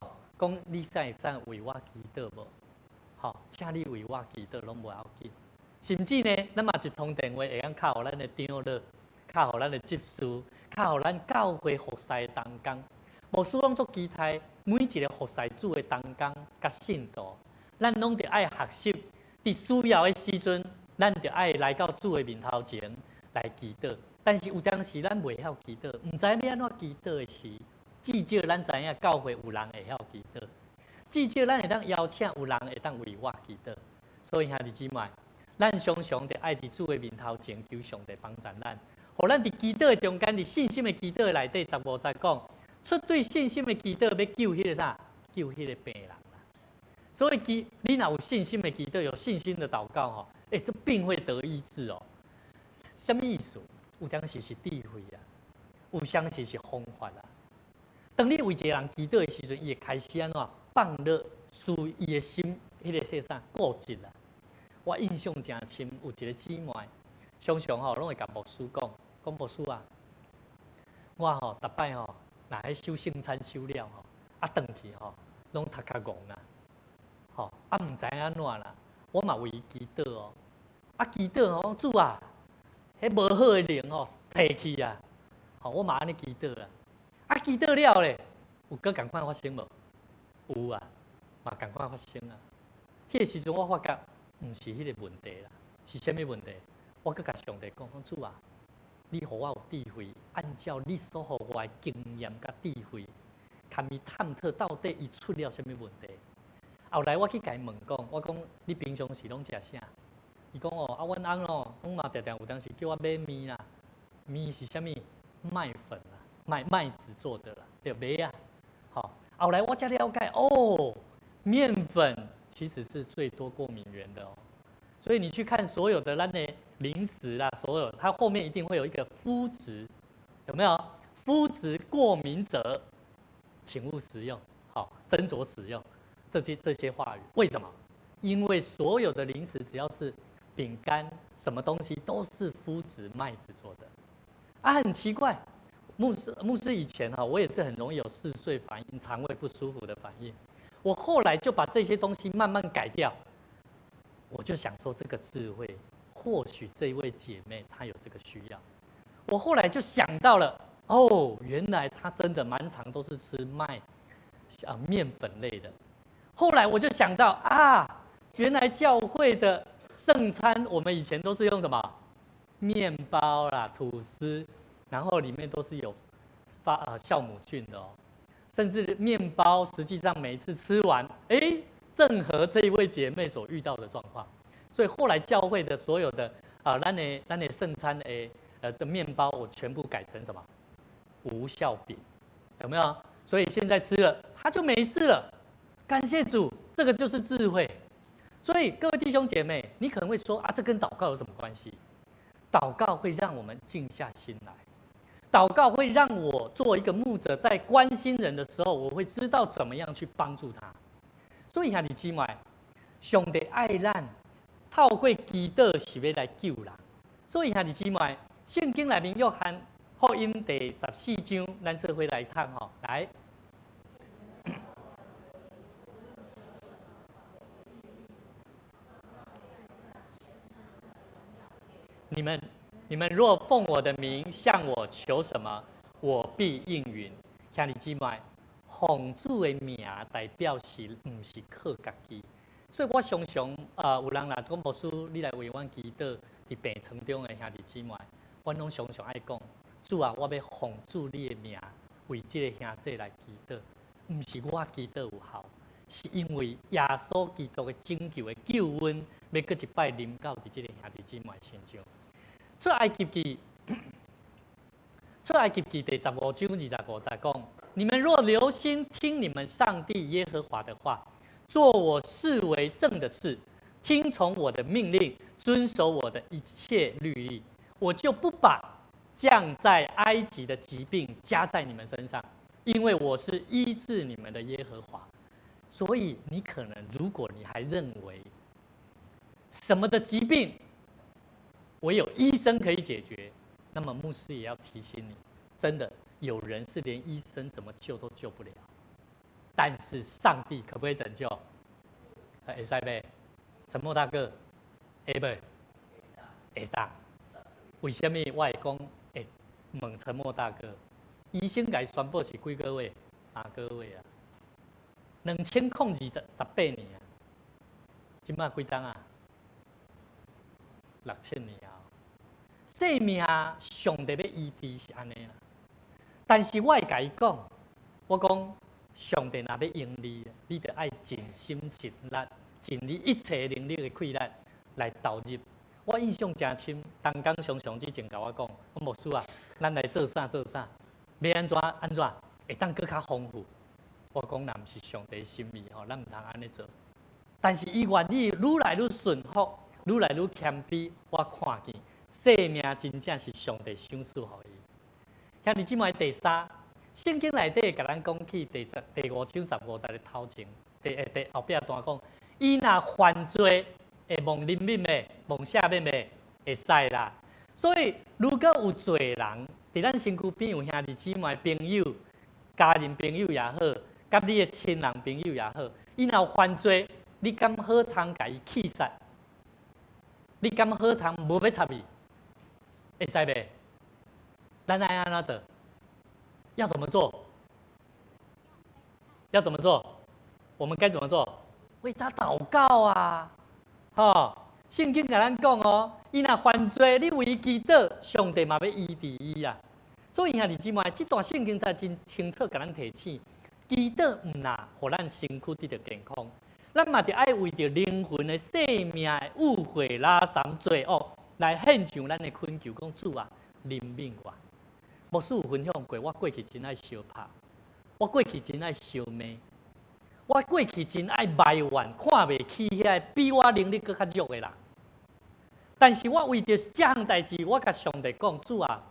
你会使为我祈祷无？请你为我祈祷，拢无要紧。甚至呢，咱嘛一通电话会晓敲互咱的长老，敲互咱的执事，敲互咱教会服侍的同工。牧师拢足期待每一个服侍主的同工甲信徒，咱拢得爱学习。伫需要的时阵，咱就爱来到主的面头前来祈祷。但是有当时咱袂晓祈祷，唔知要安怎祈祷的时，至少咱知影教会有人会晓祈祷，至少咱会当邀请有人会当为我祈祷。所以兄弟姊妹，咱常常得爱伫主的面头前求上帝帮助咱，互咱伫祈祷的中间，伫信心的祈祷内底15节讲，出对信心的祈祷要救迄个啥？救迄个病人。所以你若有信心的祈祷，有信心的祷告这病会得医治哦。什么意思？有当时是智慧啊，有当时是方法啊。当你为一个人祈祷的时阵，伊会开始安怎放热，使伊的心迄个说啥固执啊。我印象真深，有一个姊妹，常常拢会甲牧师讲牧师啊，我逐摆若喺收圣餐收了转去拢头壳戆啦。唔知安怎啦，我嘛为伊祈祷祈祷主啊，迄无好的灵摕去啊，我嘛安尼祈祷啦，祈祷了咧，有搁共款发生无？有啊，嘛共款发生啊。迄个时阵我发觉，毋是迄个问题啦，是啥物问题？我搁甲上帝讲主啊，你互我有智慧，按照你所互我的经验甲智慧，堪伊探讨到底伊出了啥物问题。后来我去甲伊问讲，我讲你平常时拢食啥？伊讲阮翁拢嘛常常有当时叫我买面啦，面是啥物？麦粉啦，麦子做的啦，对买啊。后来我才了解面粉其实是最多过敏源的所以你去看所有的咱的零食啦，所有它后面一定会有一个麸质，有没有？麸质过敏者，请勿食用，斟酌使用。这些话语，为什么？因为所有的零食只要是饼干，什么东西都是麸质麦子做的。很奇怪，牧师以前我也是很容易有嗜睡反应、肠胃不舒服的反应。我后来就把这些东西慢慢改掉。我就想说，这个智慧，或许这一位姐妹她有这个需要。我后来就想到了，原来她真的蛮常都是吃面粉类的。后来我就想到原来教会的圣餐，我们以前都是用什么面包啦、吐司，然后里面都是有酵母菌的甚至面包实际上每一次吃完，正合这一位姐妹所遇到的状况。所以后来教会的所有的咱的圣餐这面包，我全部改成什么无酵饼，有没有？所以现在吃了，它就没事了。感谢主，这个就是智慧。所以各位弟兄姐妹，你可能会说这跟祷告有什么关系？祷告会让我们静下心来，祷告会让我做一个牧者，在关心人的时候，我会知道怎么样去帮助他。所以兄弟姊妹，上帝爱咱，透过祈祷是要来救人。所以兄弟姊妹，圣经内面约翰福音第14章，咱做伙来看吼，来。你们若奉我的名向我求什么，我必应允。兄弟姊妹，奉主的名代表是唔是靠家己？所以我常常有人来讲牧师，你来为阮祈祷，伫病床中的兄弟姊妹，我拢常常爱讲，主啊，我要奉主你的名为这个兄弟来祈祷，唔是我祈祷有效，是因为耶稣基督的拯救的救恩，要搁一摆临到伫这个兄弟姊妹身上。出埃及记第15章25节讲：你们若留心听你们上帝耶和华的话，做我视为正的事，听从我的命令，遵守我的一切律例，我就不把降在埃及的疾病加在你们身上，因为我是医治你们的耶和华。所以你可能，如果你还认为什么的疾病唯有医生可以解决，那么牧师也要提醒你，真的有人是连医生怎么救都救不了，但是上帝可不可以拯救？会使呗？陈默大哥，会不？会当？为什么我会讲会问陈默大哥？医生甲伊宣布是几个月？3个月啊，2028年啊，今麦几档啊？6000年啊！生命上帝要医治是安尼啦，但是我会甲伊讲，我讲上帝若要用你，你着爱尽心尽力，尽你一切能力的气力来投入。我印象真深，东港常常之前甲我讲，我牧师啊，咱来做啥做啥，要安怎，会当更较丰富。我讲，若毋是上帝的心意吼，咱毋通安尼做。但是伊愿意愈来愈顺服。愈来愈谦卑，我看见生命真正是上帝赏赐予伊。兄弟姊妹，第3，圣经内底甲咱讲起第5章15节的头前，第后壁段讲，伊若犯罪，会蒙怜悯的，蒙赦免的，会使啦。所以，如果有罪人伫咱身躯边有兄弟姊妹、朋友、家人朋友也好，甲你的亲人朋友也好，伊若犯罪，你敢好通甲伊气杀？你敢好通无要插伊？会使袂？咱爱安怎做？要怎么做？要怎么做？我们该怎么做？为他祷告啊！吼，圣经甲咱讲哦，伊若犯罪，你为伊祈祷，上帝嘛要医治伊啊。所以兄弟姊妹，这段圣经才真清楚甲咱提醒，祈祷毋若互咱身躯得到健康。咱嘛着爱为着灵魂的生命的误会、拉伤、罪恶，来献上咱的恳求，讲主啊，怜悯我。牧师有分享过，我过去真爱相拍，我过去真爱相骂，我过去真爱埋怨，看袂起遐比我能力更较弱的人。但是我为着这项代志，我甲上帝讲，主啊，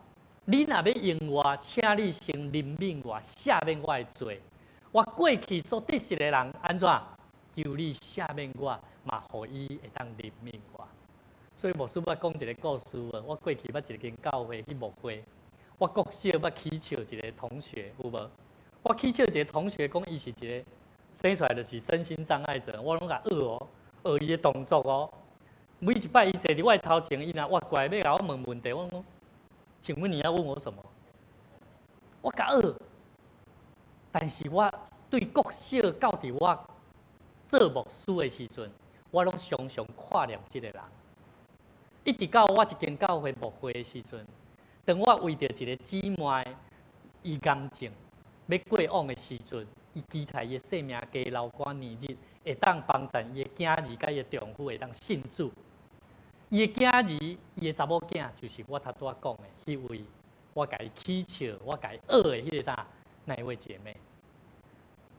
你若要用我，请你先怜悯我，赦免我的罪。我过去所得失的人，安怎？求你赦免我，嘛，互伊会当怜悯我。所以牧师要讲一个故事啊，我过去捌一间教会去牧会，我国小捌起笑一个同学，有无？我起笑一个同学，讲伊是一个生出来就是身心障碍者，我拢甲学哦，学伊的动作哦。每一摆伊坐伫我头前，伊若活过来要甲我问问题，我讲，请问你要问我什么？我甲学，但是我对国小到伫我做牧师的时阵，我拢常常看念这个人。一直到我一间教会牧会的时阵，当我为着一个姊妹，伊癌症要过往的时阵，伊期待伊的生命加留寡年日，会当帮助伊的囝儿甲伊的丈夫会当信主。伊的囝儿，伊的查某囝，就是我头拄讲的迄位，我甲伊起笑，我甲伊学的迄个啥那一位姐妹。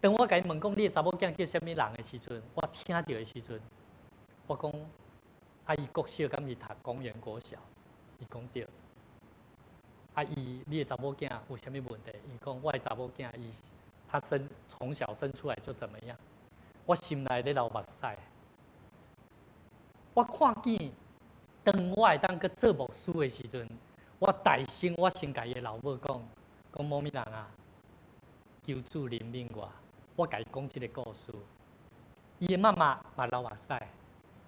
当我甲伊问讲你的查某囝叫什么人的时阵，我听到的时阵，我讲啊，伊国小敢是读公园国小，伊讲对。你的查某囝有啥物问题？伊讲我的查某囝他从小生出来就怎么样？我心内咧流目屎。我看见，当我会当去做牧师的时阵，我大声我先甲伊的老母讲某物人啊，求主怜悯我。我甲伊讲即个故事，伊的妈妈嘛流目屎。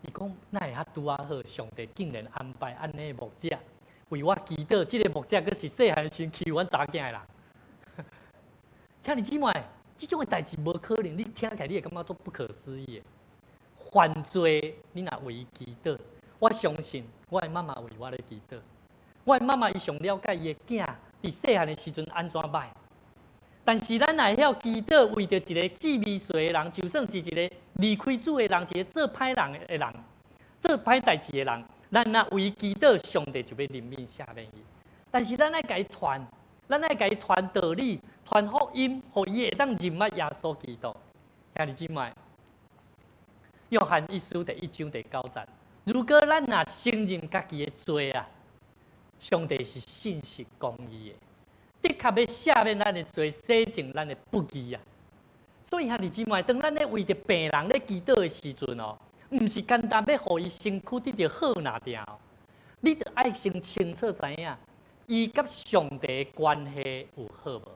伊讲哪会遐拄啊好？上帝竟然安排安尼的牧者为我祈祷，即个牧者佫是细汉时欺负阮查囝的人。看你姊妹，即种的代志无可能，你听起来你会感觉做不可思议的。犯罪，你若为伊祈祷，我相信我的妈妈为我咧祈祷。我的妈妈伊上了解伊的囝伫细汉的时阵安怎歹。但是咱也晓祈祷，为着一个志未遂的人，就算是一个离开主的人，一个做歹人的人，做歹代志的人，咱若为伊祈祷，上帝就要怜悯赦免伊。但是咱爱甲伊传，咱爱甲伊传道理、传福音，互伊会当认捌耶稣基督。兄弟姊妹，约翰一书第1章第9节，如果咱若承认家己的罪啊，上帝是信实公义的。的确要赦免咱的罪，洗净咱的不义啊！所以兄弟姊妹，当咱咧为着病人咧祈祷的时阵哦，毋是简单要互伊身躯得着好拿掉，你着爱先清楚知影，伊甲上帝的关系有好无？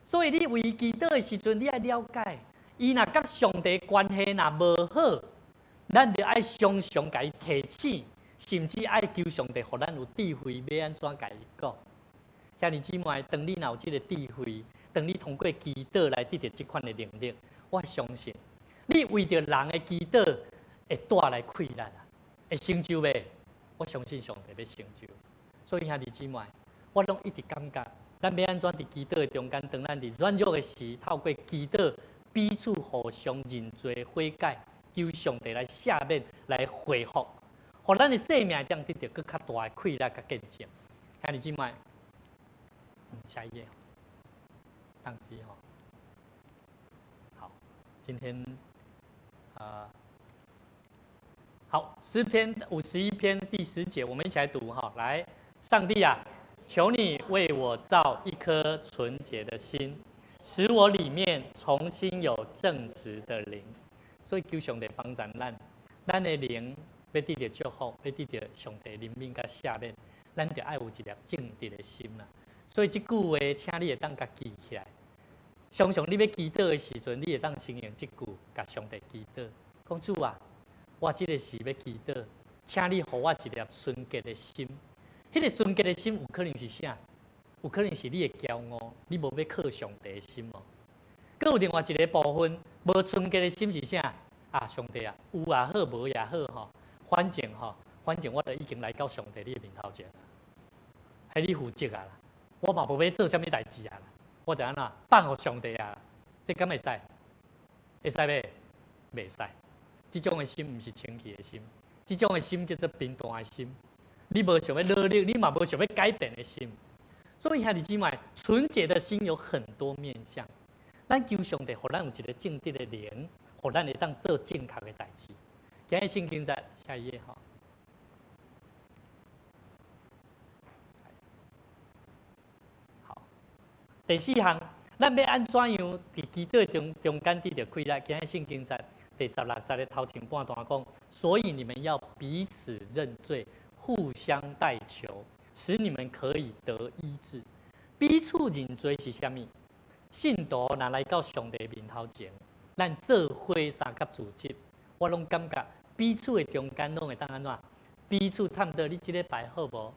所以你为伊祈祷的时阵，你爱了解，伊若甲上帝的关系若无好，咱着爱常常甲伊提醒，甚至爱求上帝，互咱有智慧，要安怎甲伊讲。兄弟姊妹，当你若有这个智慧，当你通过祈祷来得到这款的能力，我相信你为着人的祈祷会带来快乐啊，会成就袂？我相信上帝要成就。所以兄弟姊妹，我拢一直感觉，咱要安怎伫祈祷的中间，当咱伫软弱的时，透过祈祷彼此互相认罪悔改，求上帝来赦免、来恢复，互咱的生命中得到更较大的快乐甲见证。兄弟姊妹。下一页，宕机哈。好，今天好，诗篇51篇第10节，我们一起来读哈。来，上帝啊，求你为我造一颗纯洁的心，使我里面重新有正直的灵。所以求上帝帮助咱的灵要得到祝福，要得到上帝怜悯甲赦免，咱就爱有一粒正直的心啦。所以这句话，请你会当甲记起来。常常你要祈祷的时阵，你会当承认这句，甲上帝祈祷，讲主啊，我这个是要祈祷，请你给我一粒纯洁的心。迄个纯洁的心有可能是啥？有可能是你的骄傲，你无要靠上帝的心哦。佮有另外一个部分，无纯洁的心是啥？啊，上帝啊，有也好，无也好吼，反正我都已经来到上帝你的面头前，系你负责啊啦。我嘛无要做啥物代志啊啦，我就安怎放互上帝啊，这敢会使？会使袂？袂使。这种的心毋是清气的心，这种的心叫做平淡的心。你无想要努力，你嘛无想要改变的心。所以兄弟姊妹，纯洁的心有很多面向。咱求上帝，互咱有一个正直的灵，互咱会当做正确的代志。今日圣经在下一页哈。第4项，咱要安怎样伫祈祷中间得到快乐？今日圣经在第16节的头前半段讲，所以你们要彼此认罪，互相代求，使你们可以得医治。彼此认罪是啥物？信徒若来到上帝面头前，咱做伙三甲自责，我拢感觉彼此的中间拢会当安怎？彼此探讨你这礼拜好无？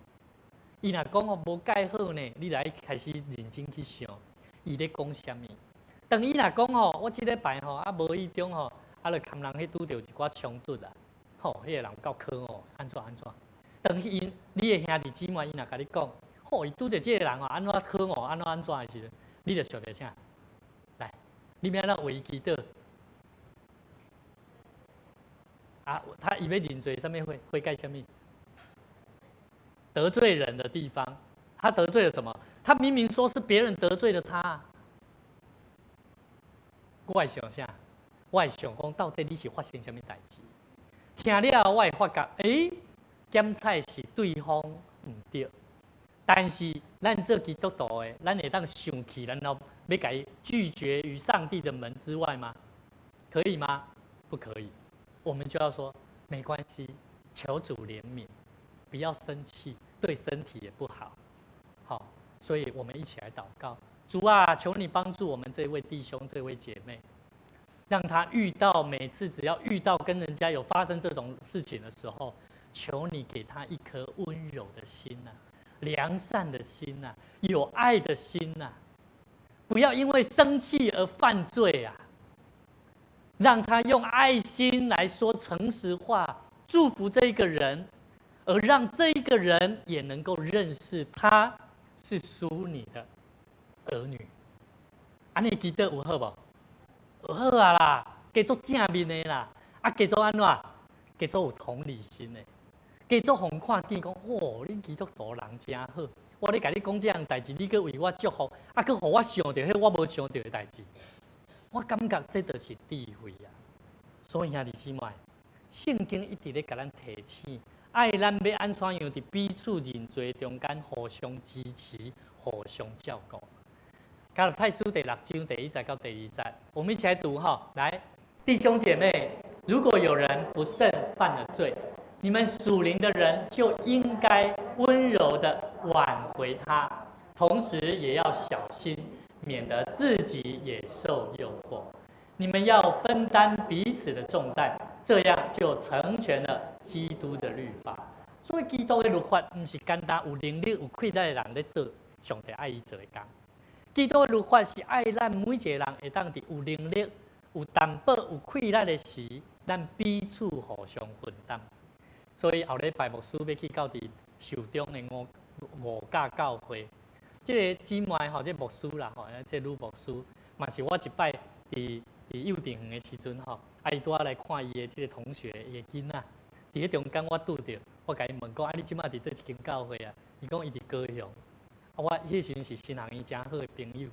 伊若讲哦无介好呢，你来开始认真去想，伊咧讲啥物？当伊若讲吼，我即礼拜吼啊无意中吼，啊，就牵人去拄着一寡冲突啦，吼，迄个人够可哦，安怎？当你的兄弟姊妹伊若甲你讲，吼，伊拄着即个人哦，安怎可哦，安怎的时阵，你就想着啥？来，你要安怎为伊祈祷？啊，他以为认罪，上面会盖什么？得罪人的地方，他得罪了什么？他明明说是别人得罪了他。我会想啥？我会想讲，到底你是发生什么代志？听了我会发觉，检测是对方唔对，但是咱做基督徒的，咱会当想起，然后要改拒绝于上帝的门之外吗？可以吗？不可以。我们就要说没关系，求主怜悯，不要生气，对身体也不好。好，所以我们一起来祷告。主啊，求你帮助我们这位弟兄、这位姐妹，让他每次只要遇到跟人家有发生这种事情的时候，求你给他一颗温柔的心呐、良善的心呐、有爱的心呐、不要因为生气而犯罪啊！让他用爱心来说诚实话，祝福这一个人，而让这一个人也能够认识他是属你的儿女。安尼记得有好不？有好啊啦，加做正面的啦，加做安怎？加做有同理心的，加做互看见讲，哦，你基督徒人真好。我咧甲你讲这样代志，你搁为我祝福，搁互我想到迄我无想到的代志。我感觉这就是智慧啊！所以兄弟姊妹，圣经一直咧甲咱提醒，爱咱要安怎样伫彼此认罪中间互相支持、互相照顾。加拉太书第6章第1节到第2节，我们一起来读哈。来，弟兄姐妹，如果有人不慎犯了罪，你们属灵的人就应该温柔的挽回他，同时也要小心，免得自己也受诱惑。你们要分担彼此的重担，这样就成全了基督的律法。所以基督的律法不是简单有能力、有气力的人在做上帝爱伊做的工。基督的律法是爱咱每一个人会当伫有能力、有担保、有气力的时，咱彼此互相分担。所以后礼拜牧师要去到伫寿中的五架教会，这个姊妹吼，这牧师啦吼，这女牧师嘛是我一摆伫幼稚园的时阵吼，伊拄仔来看伊的这个同学伊的囡仔，伫迄中间我拄着，我甲伊问讲，你即摆伫倒一间教会啊？伊讲伊伫高雄。我迄时阵是新行伊真好的朋友，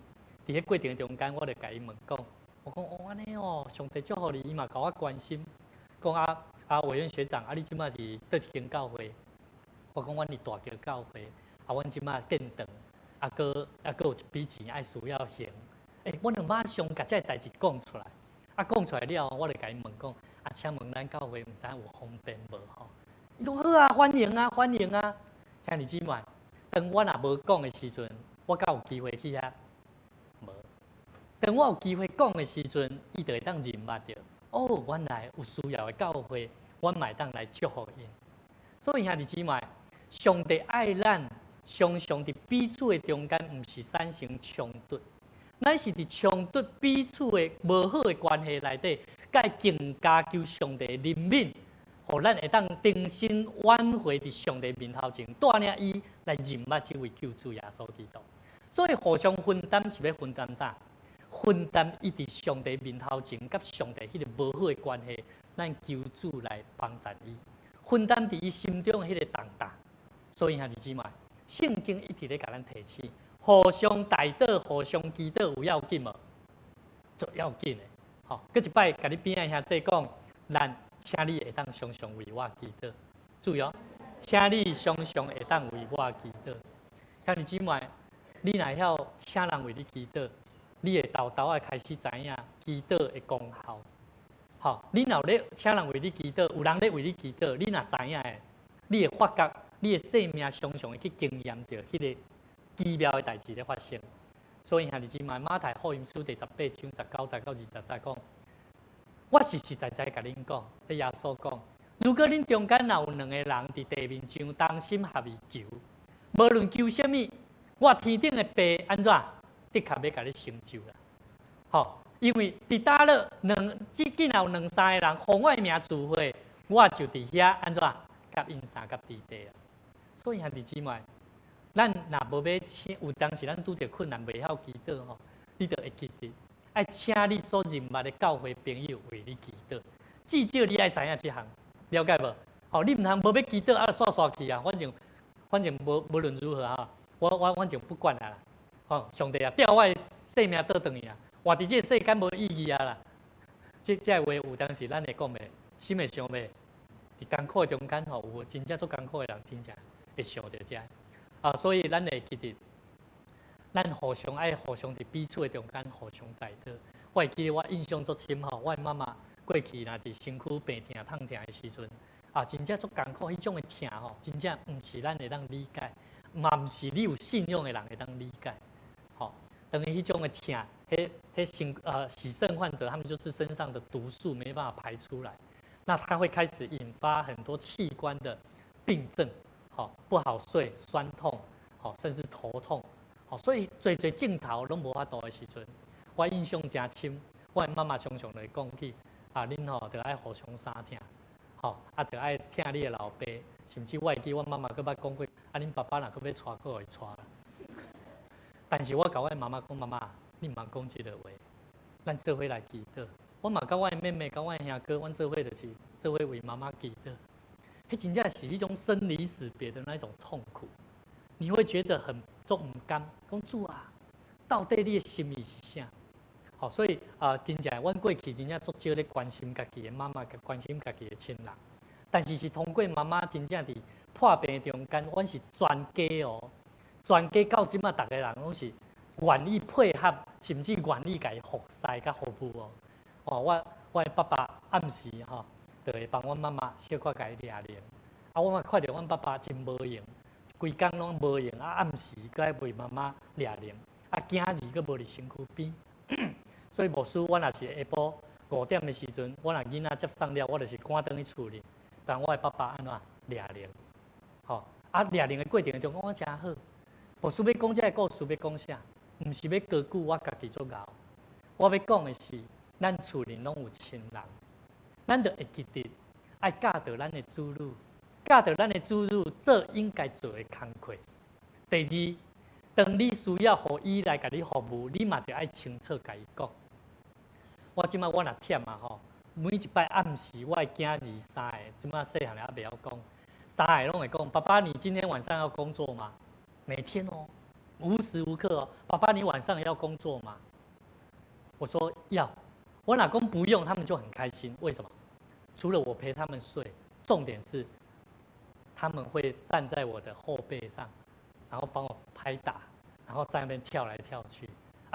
伫迄过程中间，我就甲伊问讲，我讲安尼哦，上帝祝福你，伊嘛甲我关心，讲委员学长，你即摆伫倒一间教会？我讲阮伫大桥教会，阮即摆建堂，搁有一笔钱爱需要还。我就马上甲这代志讲出来，讲出来了，我就甲伊问讲，请问咱教会毋知有方便无吼？伊讲好啊，欢迎啊，欢迎啊，兄弟姊妹。当我若无讲的时阵，我敢有机会去遐？无。当我有机会讲的时阵，伊就会当认捌着。哦，原来有需要的教会，我嘛会当来祝福因。所以兄弟姊妹，上帝爱咱，常常伫彼此的中间，毋是产生冲突，咱是伫冲突彼此的无好的关系内底，甲更加求上帝的怜悯。互咱会当重新挽回伫上帝面头前，带领伊来认捌这位救主耶稣基督。所以互相分担是要分担啥？分担伊伫上帝面头前，甲上帝迄个无好的关系，咱求主来帮助伊，分担伫伊心中迄个重担。所以兄弟姊妹，圣经一直咧甲咱提醒，互相代祷、互相祈祷有要紧无？足要紧的。好，搁一摆甲你边仔兄弟讲，咱。请你会当常常为我祈祷，注意哦，请你常常会当为我祈祷。兄弟姊妹，你若晓请人为你祈祷，你会豆豆啊开始知影祈祷的功效。好，你若咧请人为你祈祷，有人咧为你祈祷，你若知影的，你会发觉你的生命常常会去经验到迄个奇妙的代志咧发生。所以兄弟姊妹，马太福音书第18章19节到20节讲。我实实在在甲恁讲，这耶稣讲，如果恁中间若有2个人伫地面上同心合意求，无论求什么，我天顶的爸安怎，的确要甲你成就啦。吼，因为伫搭了只竟然有2、3个人奉我名聚会，我就伫遐安怎，甲因三甲地地啦。所以兄弟姊妹，咱若无要请，有当时咱拄着困难袂晓祈祷吼，你就会记得。爱请你所认捌的教会朋友为你祈祷，至少你爱知影这项，了解无？哦，你毋通无要祈祷，煞煞去啊！反正无论如何啊，我反正不管啊啦。哦，上帝啊，调我生命倒转去啊，活伫这个世间无意义啊啦。这话有当时咱会讲袂，心会想袂。伫艰苦中间吼，有真正做艰苦的人，真正会想到这。所以咱会记得，咱互相爱互相伫彼此的中间互相带到。我会记得我印象足深吼，我的妈妈过去若伫身躯病痛、痛痛的时阵，真正足艰苦，迄种的痛吼，真正毋是咱会当理解，嘛毋是你有信用的人会当理解。等于迄种的痛，洗肾患者他们就是身上的毒素没办法排出来，那它会开始引发很多器官的病症，不好睡、酸痛，甚至头痛，所以最镜头拢无法度的时阵，我印象真深。我的妈妈常常来讲起，恁着爱互相相听，着爱听你的老爸，甚至我会记我妈妈佫捌讲过，恁爸爸若佫要娶，佫会娶啦。但是我甲我的妈妈讲，妈妈，你毋通讲即个话，咱做伙来祈祷。我嘛甲我的妹妹、甲我的兄哥，阮做伙就是做伙为妈妈祈祷。迄真正是一种生离死别的那种痛苦，你会觉得很足唔甘，讲主啊，到底你的心意是啥？所以真正阮过去真正足少咧关心家己的妈妈，关心家己的亲人，但是通过妈妈真正伫破病中间，阮是全家哦。全家到即马，逐个人拢是愿意配合，甚至愿意甲伊服侍甲服务哦。我的爸爸暗时就会帮阮妈妈小可甲伊抓灵。我嘛看到阮爸爸真无用，规工拢无用，暗时搁爱为妈妈抓灵，囝儿搁无伫身躯边。所以无事，我若是下晡5点的时阵，我若囡仔接送了，我就是赶转去厝里，帮我的爸爸安怎抓灵。抓灵的过程中，我真好。无需要讲这个故事要讲啥，毋是要高举我家己做牛。我要讲的是，咱厝里拢有亲人，咱就会记得爱教导咱的子女，教导咱的子女做应该做的工课。第二，当你需要互伊来甲你服务，你嘛着爱清楚甲伊讲。我即摆我若忝每一摆暗时，我的囝儿3个，即摆细汉了还袂晓讲，3个拢会讲：爸爸，你今天晚上要工作吗？每天无时无刻爸爸，你晚上要工作吗？我说要。我老公不用，他们就很开心。为什么？除了我陪他们睡，重点是他们会站在我的后背上，然后帮我拍打，然后在那边跳来跳去。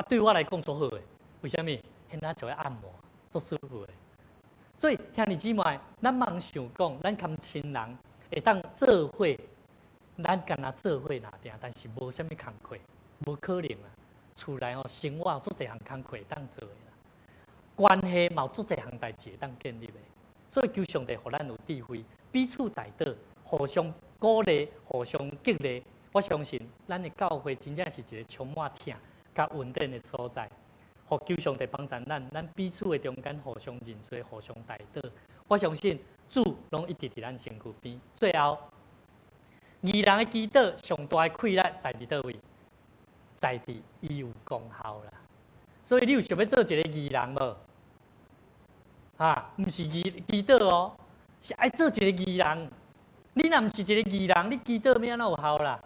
对我来讲足好诶。为什么？现在就要按摩，足舒服诶。所以兄弟姊妹，咱茫想讲，咱跟亲人会当做伙。咱干那做伙拿定，但是无啥物工课，无可能啦。厝内生活有足侪项工课会当做的啦，关系嘛有足侪项代志会当建立的。所以求上帝互咱有智慧，彼此带导，互相鼓励，互相激励。我相信咱的教会真正是一个充满疼甲稳定的所在。互求上帝帮助咱彼此的中间互相认罪，互相带导。我相信主拢一直伫咱身躯边。最后。义人的祈祷上大的快乐在伫倒位？在伫伊有功效啦。所以你有想要做一个义人无？毋是祈祷是爱做一个义人。你若毋是一个义人，你祈祷要安怎有效啦？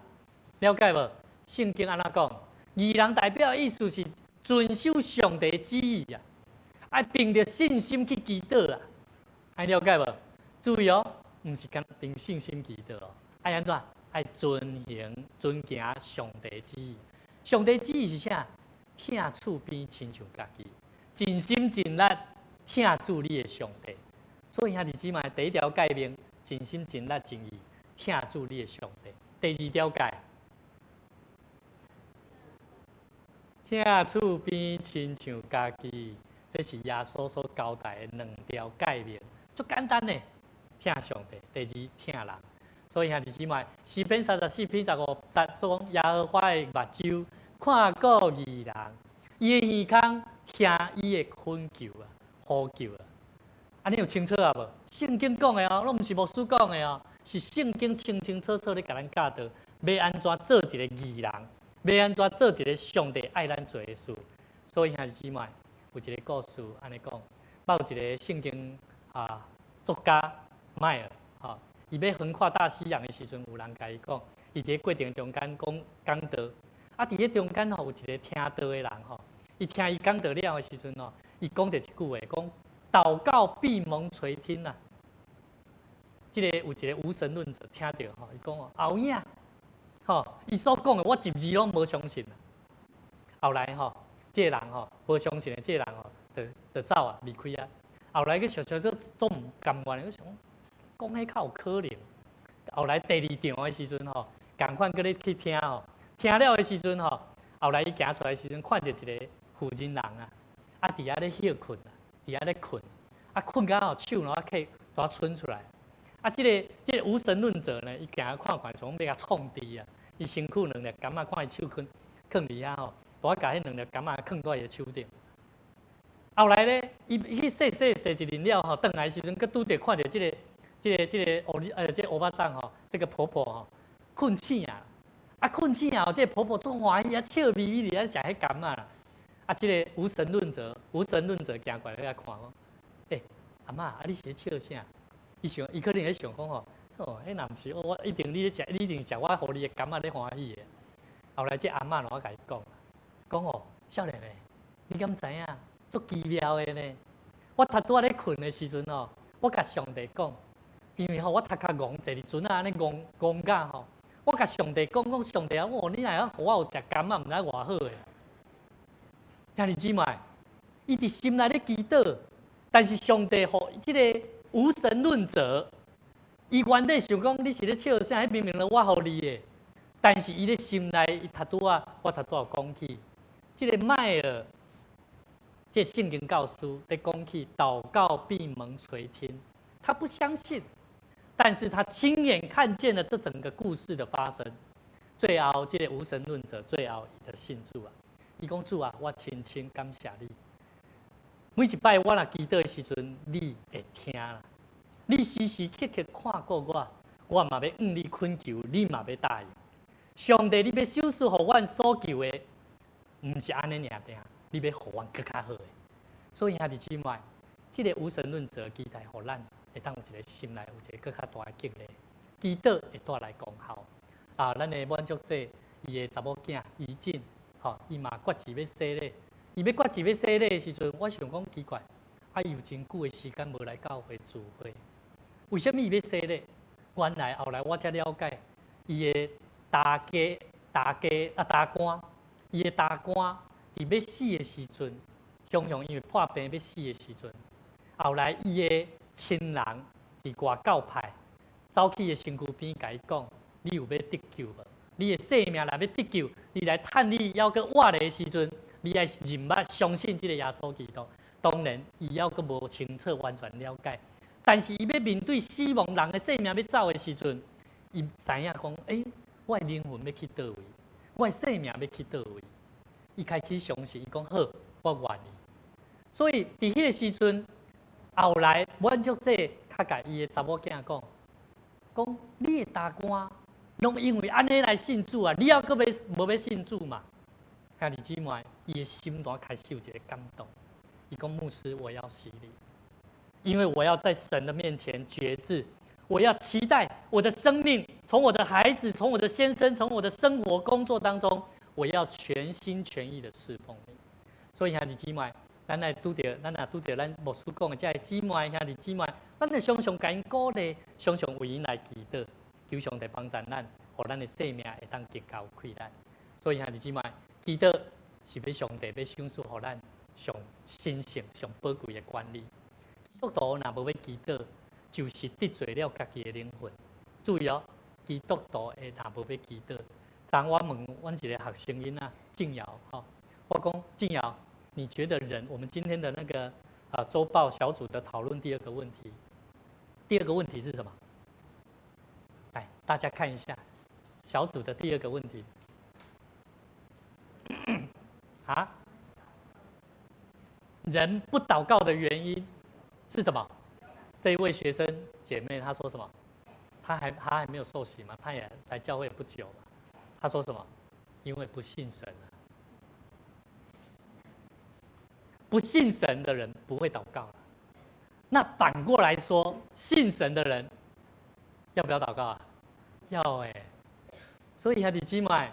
了解无？圣经安怎讲？义人代表的意思是遵守上帝的旨意啊，爱凭着信心去祈祷啊。爱了解无？注意毋是干凭信心祈祷爱安怎？爱遵行上帝旨意。上帝旨意是啥？疼厝边亲像家己，尽心尽力疼住你的上帝。所以兄弟姊妹，第一条诫命，尽心尽力尽意疼住你的上帝。第二条诫，疼厝边亲像家己，这是耶稣所交代的2条诫命，足简单的，疼上帝。第二，疼人。所以兄弟姊妹，诗篇34篇15节说：耶和华的目睭看顾义人，伊的耳孔听伊的恳求呼救安尼有清楚无？圣经讲的拢毋是牧师讲的是圣经清清楚楚咧甲咱教导，要安怎做一个义人，要安怎做一个上帝爱咱做的事。所以兄弟姊妹，有一个故事安尼讲，有一个圣经作家迈尔伊要横跨大西洋的时阵，有人甲伊讲，伊伫过程中间讲道，伫咧中间有一个听道的人伊听伊讲道了的时阵伊讲着一句话，讲祷告闭门垂听啊。有一个无神论者听到伊讲后影伊所讲的我一字拢无相信。后来这个人无相信的，这个人就走啊，离开啊。后来去小总唔甘愿，我想讲迄较有可能。后来第2场的时阵共款搁咧去听听了的时阵后来伊行出来的时阵，看到一个妇人人啊，伫遐咧休困伫遐咧困，困到手起大伸出来。这个无神论者呢，伊行看看，想要甲创治啊，伊身躯2粒柑仔，看伊手囥伫遐大甲迄2粒柑仔囥在伊手顶。后来呢，伊去洗一轮了转来的时阵，佮拄着看到这个欧巴桑这个婆婆困醒啊，困醒啊，这个婆婆足欢喜啊，笑眯眯伫遐食迄柑仔啦。这个无神论者行过来来看我，阿嬷，你是咧笑啥？伊可能咧想讲迄若毋是我一定你咧食，你一定食我互你的柑仔咧欢喜的。后来这阿嬷我甲伊讲少年诶，你敢知影？足奇妙的呢！我拄仔咧困的时阵我甲上帝讲，因为我头壳戆坐伫船安尼戆甲我甲上帝讲上帝啊，你若互我有食柑仔，毋知偌好诶。兄弟姊妹，伊伫心内咧祈祷，但是上帝互即个无神论者，伊原底想讲你是咧笑啥？迄明明我互你的，但是伊咧心内，伊拄仔我拄仔有讲起，即个迈尔。这圣经教书在讲起祷告闭门垂听，他不相信，但是他亲眼看见了这整个故事的发生。最后，这个无神论者最后伊就信主啊！伊讲主啊，我深深感谢你。每一摆我若祈祷的时阵，你会听啦。你时时刻刻看过我嘛要向你恳求，你嘛要答应。上帝，你要手术互阮所求的，毋是安尼尔定。你要互阮更较好诶，所以兄弟姊妹，这个无神论者期待，互咱会当有一个心内有一个更较大诶激励，祈祷会带来功效。咱诶满足者，伊诶查某囝怡静，伊嘛决志要洗礼。伊要决志要洗礼诶时阵，我想讲奇怪，伊有真久诶时间无来教会聚会，为什么伊要洗礼？原来后来我才了解，伊诶大官，伊诶大官。伊要死的时阵，雄因为破病要死的时阵，后来伊的亲人伫外教派走去伊身躯边，甲伊讲：你有要得救无？你的性命若要得救，你来趁你还阁活的时阵，你爱认捌相信这个耶稣基督。当然，伊还阁无清楚完全了解，但是伊要面对死亡人的性命要走的时阵，伊知影讲：我的灵魂要去倒位？我的性命要去倒位？伊开始相信，伊讲好，我愿意。所以伫迄个时阵，后来满足者较甲伊的查某囝讲你的大官拢因为安尼来信主啊，你还阁无要信主嘛？兄弟姊妹，伊的心端开始有一个感动。伊讲牧师，我要洗礼，因为我要在神的面前决志，我要期待我的生命，从我的孩子，从我的先生，从我的生活工作当中。我要全心全意的侍奉你，所以兄弟姊妹，咱若拄着咱牧师讲的这些姊妹兄弟姊妹，咱就常常甲因鼓励，常常为因来祈祷，求上帝帮助咱，互咱的生命会当更加有快乐。所以兄弟姊妹，祈祷是要上帝要赏赐互咱上神圣、上宝贵的管理。基督徒若无要祈祷，就是得罪了家己的灵魂。注意哦，基督徒若无要祈祷。昨我问阮一个学生囡仔静瑶，我讲静瑶，你觉得我们今天的那个周报小组的讨论第二个问题，是什么？来，大家看一下小组的第二个问题。人不祷告的原因是什么？这一位学生姐妹她说什么？她还没有受洗嘛，她也来教会不久嘛。他说什么？因为不信神啊！不信神的人不会祷告了。那反过来说，信神的人要不要祷告啊？要所以兄弟姊妹，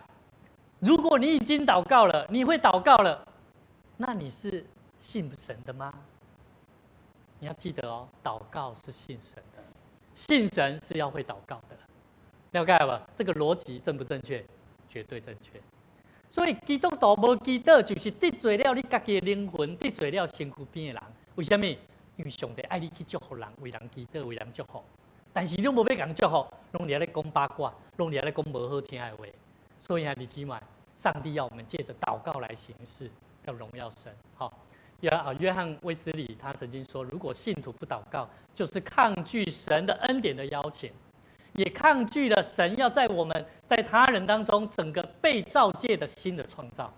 如果你已经祷告了，你会祷告了，那你是信神的吗？你要记得哦，祷告是信神的，信神是要会祷告的。了解吧？这个逻辑正不正确？绝对正确。所以基督徒无祈祷，就是得罪了你家己的灵魂，得罪了身躯边的人。为什么？因为上帝爱你去祝福人，为人祈祷，为人祝福。但是你无要人祝福，拢在咧讲八卦，拢在咧讲无好听的话。所以啊，弟兄们，上帝要我们借着祷告来行事，要荣耀神。好，约翰卫斯理他曾经说，如果信徒不祷告，就是抗拒神的恩典的邀请。也抗拒了神要在我们在他人当中整个被造界的新的创造。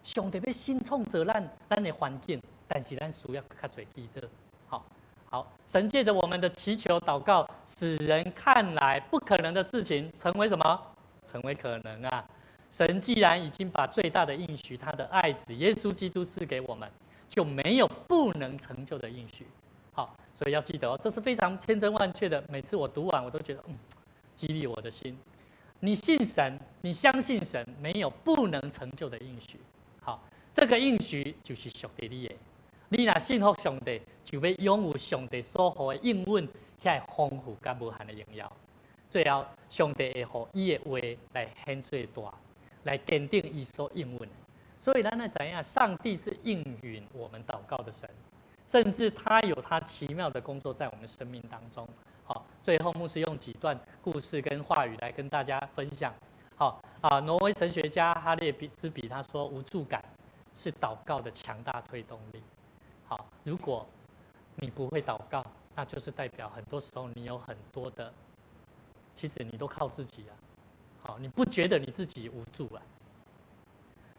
上帝要新创造咱的环境，但是咱需要较侪祈祷。好，神借着我们的祈求祷告，使人看来不可能的事情成为什么？成为可能啊！神既然已经把最大的应许，他的爱子耶稣基督赐给我们，就没有不能成就的应许。好，所以要记得哦，这是非常千真万确的。每次我读完，我都觉得激励我的心。你信神，你相信神，没有不能成就的应许。好，这个应许就是属于你的。你若信服上帝，就要拥有上帝所予的应允，遐丰富甲无限的荣耀。最后，上帝会予伊的话来显最大，来坚定伊所应允的。所以咱来知影，上帝是应允我们祷告的神。甚至他有他奇妙的工作在我们生命当中。好，最后牧师用几段故事跟话语来跟大家分享。好挪威神学家哈列斯比他说，无助感是祷告的强大推动力。好，如果你不会祷告，那就是代表很多时候你有很多的，其实你都靠自己啊。好，你不觉得你自己无助啊？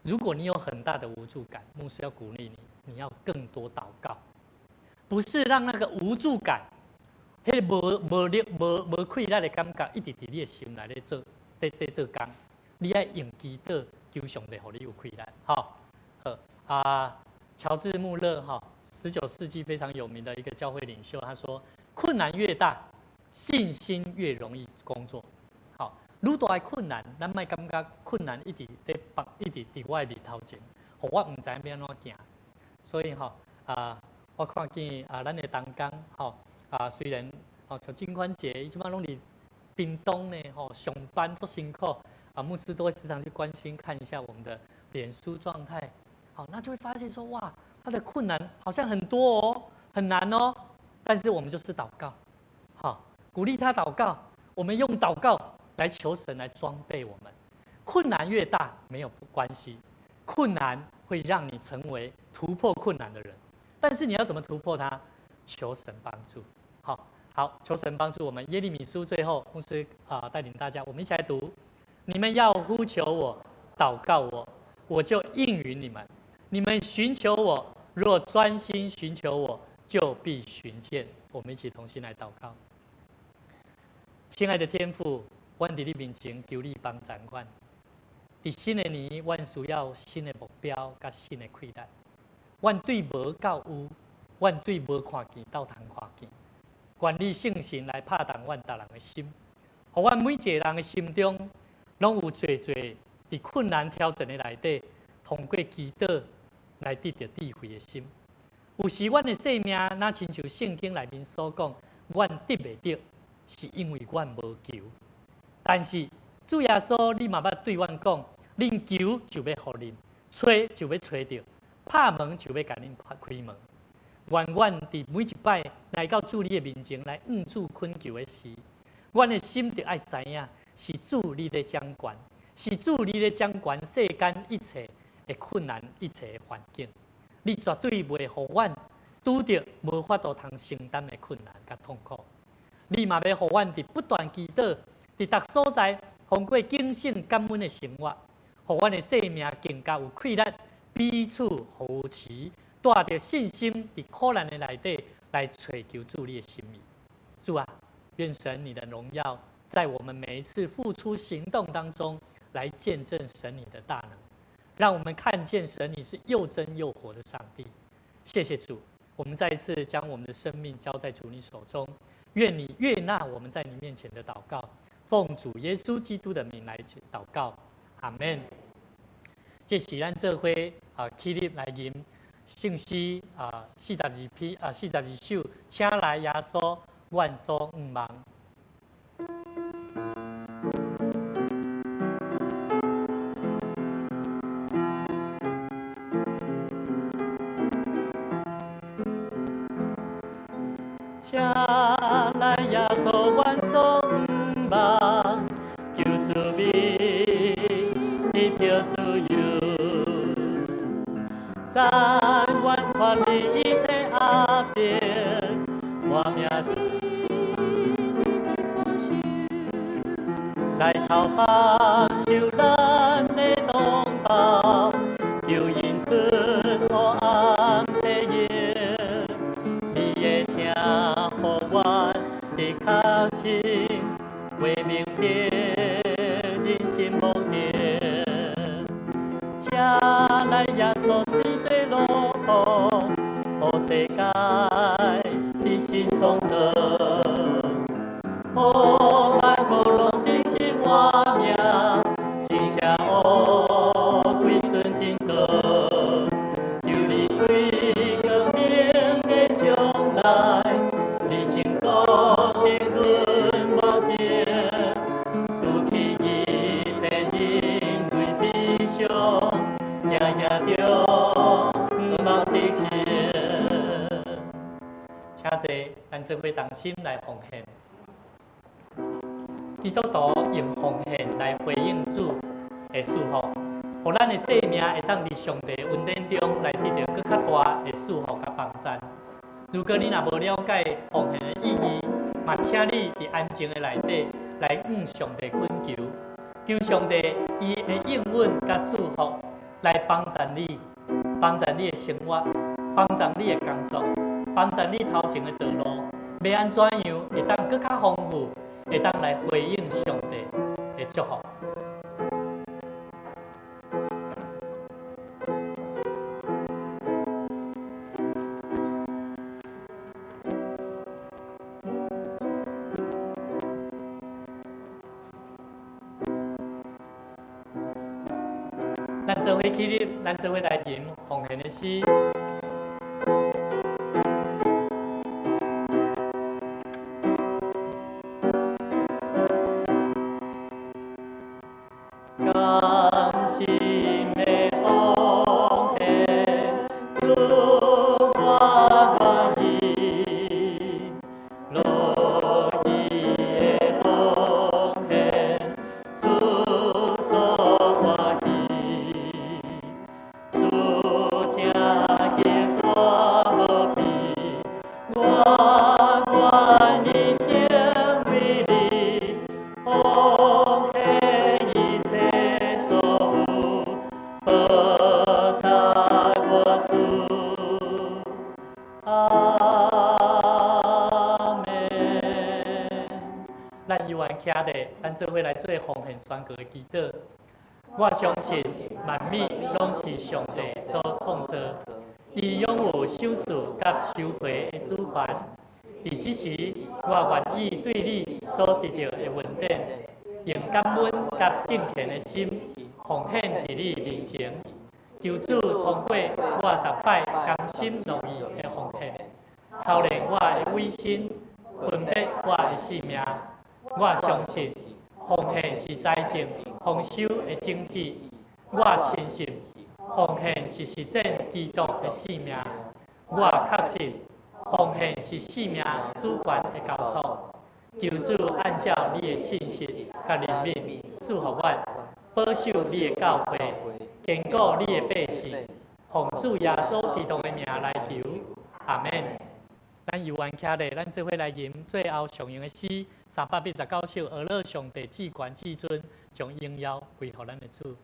如果你有很大的无助感，牧师要鼓励你，你要更多祷告。不是让那个无助感，迄个无力、无气力的感觉，一直伫你的心内咧做工。你要用祈祷求上帝，互你有气力。乔治穆勒19世纪非常有名的一个教会领袖，他说：困难越大，信心越容易工作。好，愈大的困难，咱莫感觉困难一直伫我的面头前，互我唔知要安怎行。所以我看见咱的同工虽然像金宽姐，伊即摆拢伫屏东呢上班都辛苦牧师都会时常去关心看一下我们的脸书状态。好，那就会发现说，哇，他的困难好像很多哦，很难哦。但是我们就是祷告，好，鼓励他祷告。我们用祷告来求神来装备我们。困难越大没有关系，困难会让你成为突破困难的人。但是你要怎么突破它？求神帮助。好，求神帮助我们。耶利米书最后，牧师带领大家，我们一起来读：你们要呼求我，祷告我，我就应允你们。你们寻求我，若专心寻求我，就必寻见。我们一起同心来祷告。亲爱的天父，我伫你面前求你帮助我。伫新的年，我需要新的目标甲新的气力。我对无够有，我对无看见斗通看见。愿你圣神来拍动阮逐人的心，互阮每一个人的心中，拢有最最伫困难挑战的内底，通过祈祷来得到智慧的心。有时阮的性命，若亲像圣经内面所讲，阮得袂到，是因为阮无求。但是主耶稣，你嘛捌对阮讲，恁求就要互恁，找就要找到。拍门就要甲恁开门，愿阮伫每一摆来到主你的面前来主恳求的时，阮的心就爱知影是主你的掌权，是主你的掌权世间一切的困难，一切的环境，你绝对袂互阮拄着无法度通承担的困难甲痛苦。你嘛要互阮伫不断祈祷，伫逐所在通过敬信感恩的生活，互阮的生命更加有气力。彼此扶持，带着信心，伫苦难的内底来找求主你的心意。主啊，愿神你的荣耀在我们每一次付出行动当中来见证神你的大能，让我们看见神你是又真又活的上帝。谢谢主，我们再一次将我们的生命交在主你手中，愿你悦纳我们在你面前的祷告，奉主耶稣基督的名来祷告，阿们。这是咱做伙起立来吟圣诗42首，请来耶稣，愿所毋忘。请来耶稣，阮所毋望，求主你着自由。但愿看你一切压迫，我命来投放受咱的同胞，就因出黑暗黑夜，你会听予阮的确信，为明天人生目的。请来耶稣，你做路途，予世界你心创造，予咱无拢定心活命，真正学归顺真道，求你对光明的将来，你成功的阮目前，拄起一切人类悲伤。夜夜着毋忘得失，请坐，咱做伙同心来奉献。基督徒用奉献来回应主的祝福，互咱的生命会当伫上帝恩典中来得到更较大的祝福甲帮助。如果你若无了解奉献的意义，嘛请你伫安静的内底来向上帝恳求，求上帝伊的应允甲祝福。来帮助你，帮助你的生活，帮助你的工作，帮助你头前的道路，要安怎样会当更较丰富，会当来回应上帝的祝福。咱做伙起立，咱做伙来吟奉献的诗。甘心的奉献，主我愿意，乐意的奉献，主所欢喜。咱犹原徛伫，咱做伙来做奉献宣告的祈祷。我相信万物拢是上帝所创造，伊拥有收视甲收回的主权。伫即时，我愿意对你所得到的恩典，用感恩甲敬虔的心奉献伫你面前。求主通过我逐摆甘心乐意的奉献，操练我的委身，分别我的性命。我相信奉献是财政丰收的种子。我深信奉献是实践基督的性命。我确信奉献是性命主权的交托。求主按照你的信息甲怜悯，赐福我，保守你的教会，坚固你的百姓。奉主耶稣基督的名来求，阿门。咱犹原徛咧，咱做伙来吟最后上用的诗389首，俄勒上帝至权至尊，将荣耀归乎咱的主。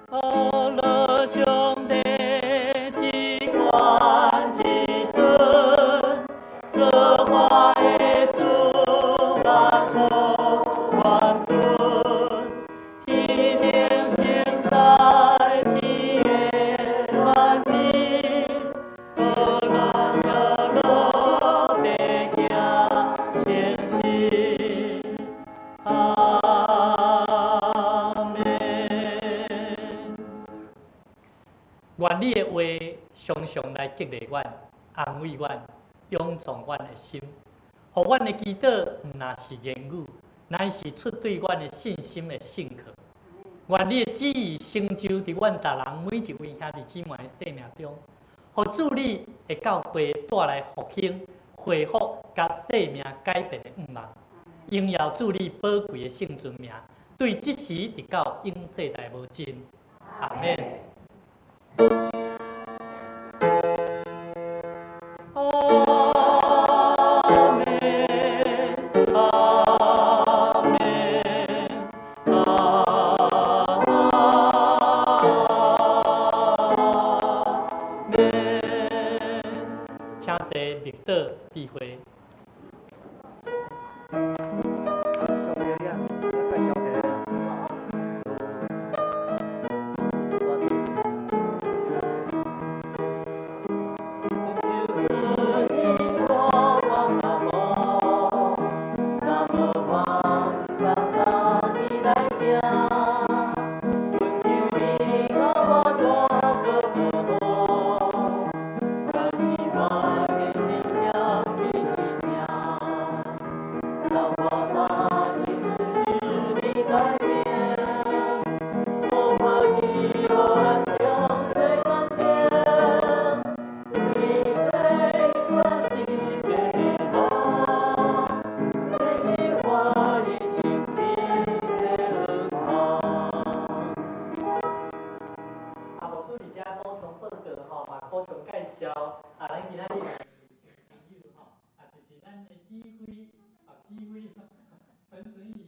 俄勒上帝至权至尊，做我的主万福万福，天天现在天的万民，俄勒要落地行前行，阿门。愿你的话常常来激励阮、安慰阮、勇壮阮的心，互阮的祈祷毋那是言语，乃是出对阮的信心的信靠。愿你的旨意成就伫阮逐人每一位兄弟姊妹的生命中，互主你会教会带来复兴、恢复甲生命改变的愿望，荣耀主你宝贵的圣尊名，对即时直到永世代无尽。阿免。请坐立倒闭会。陈纯义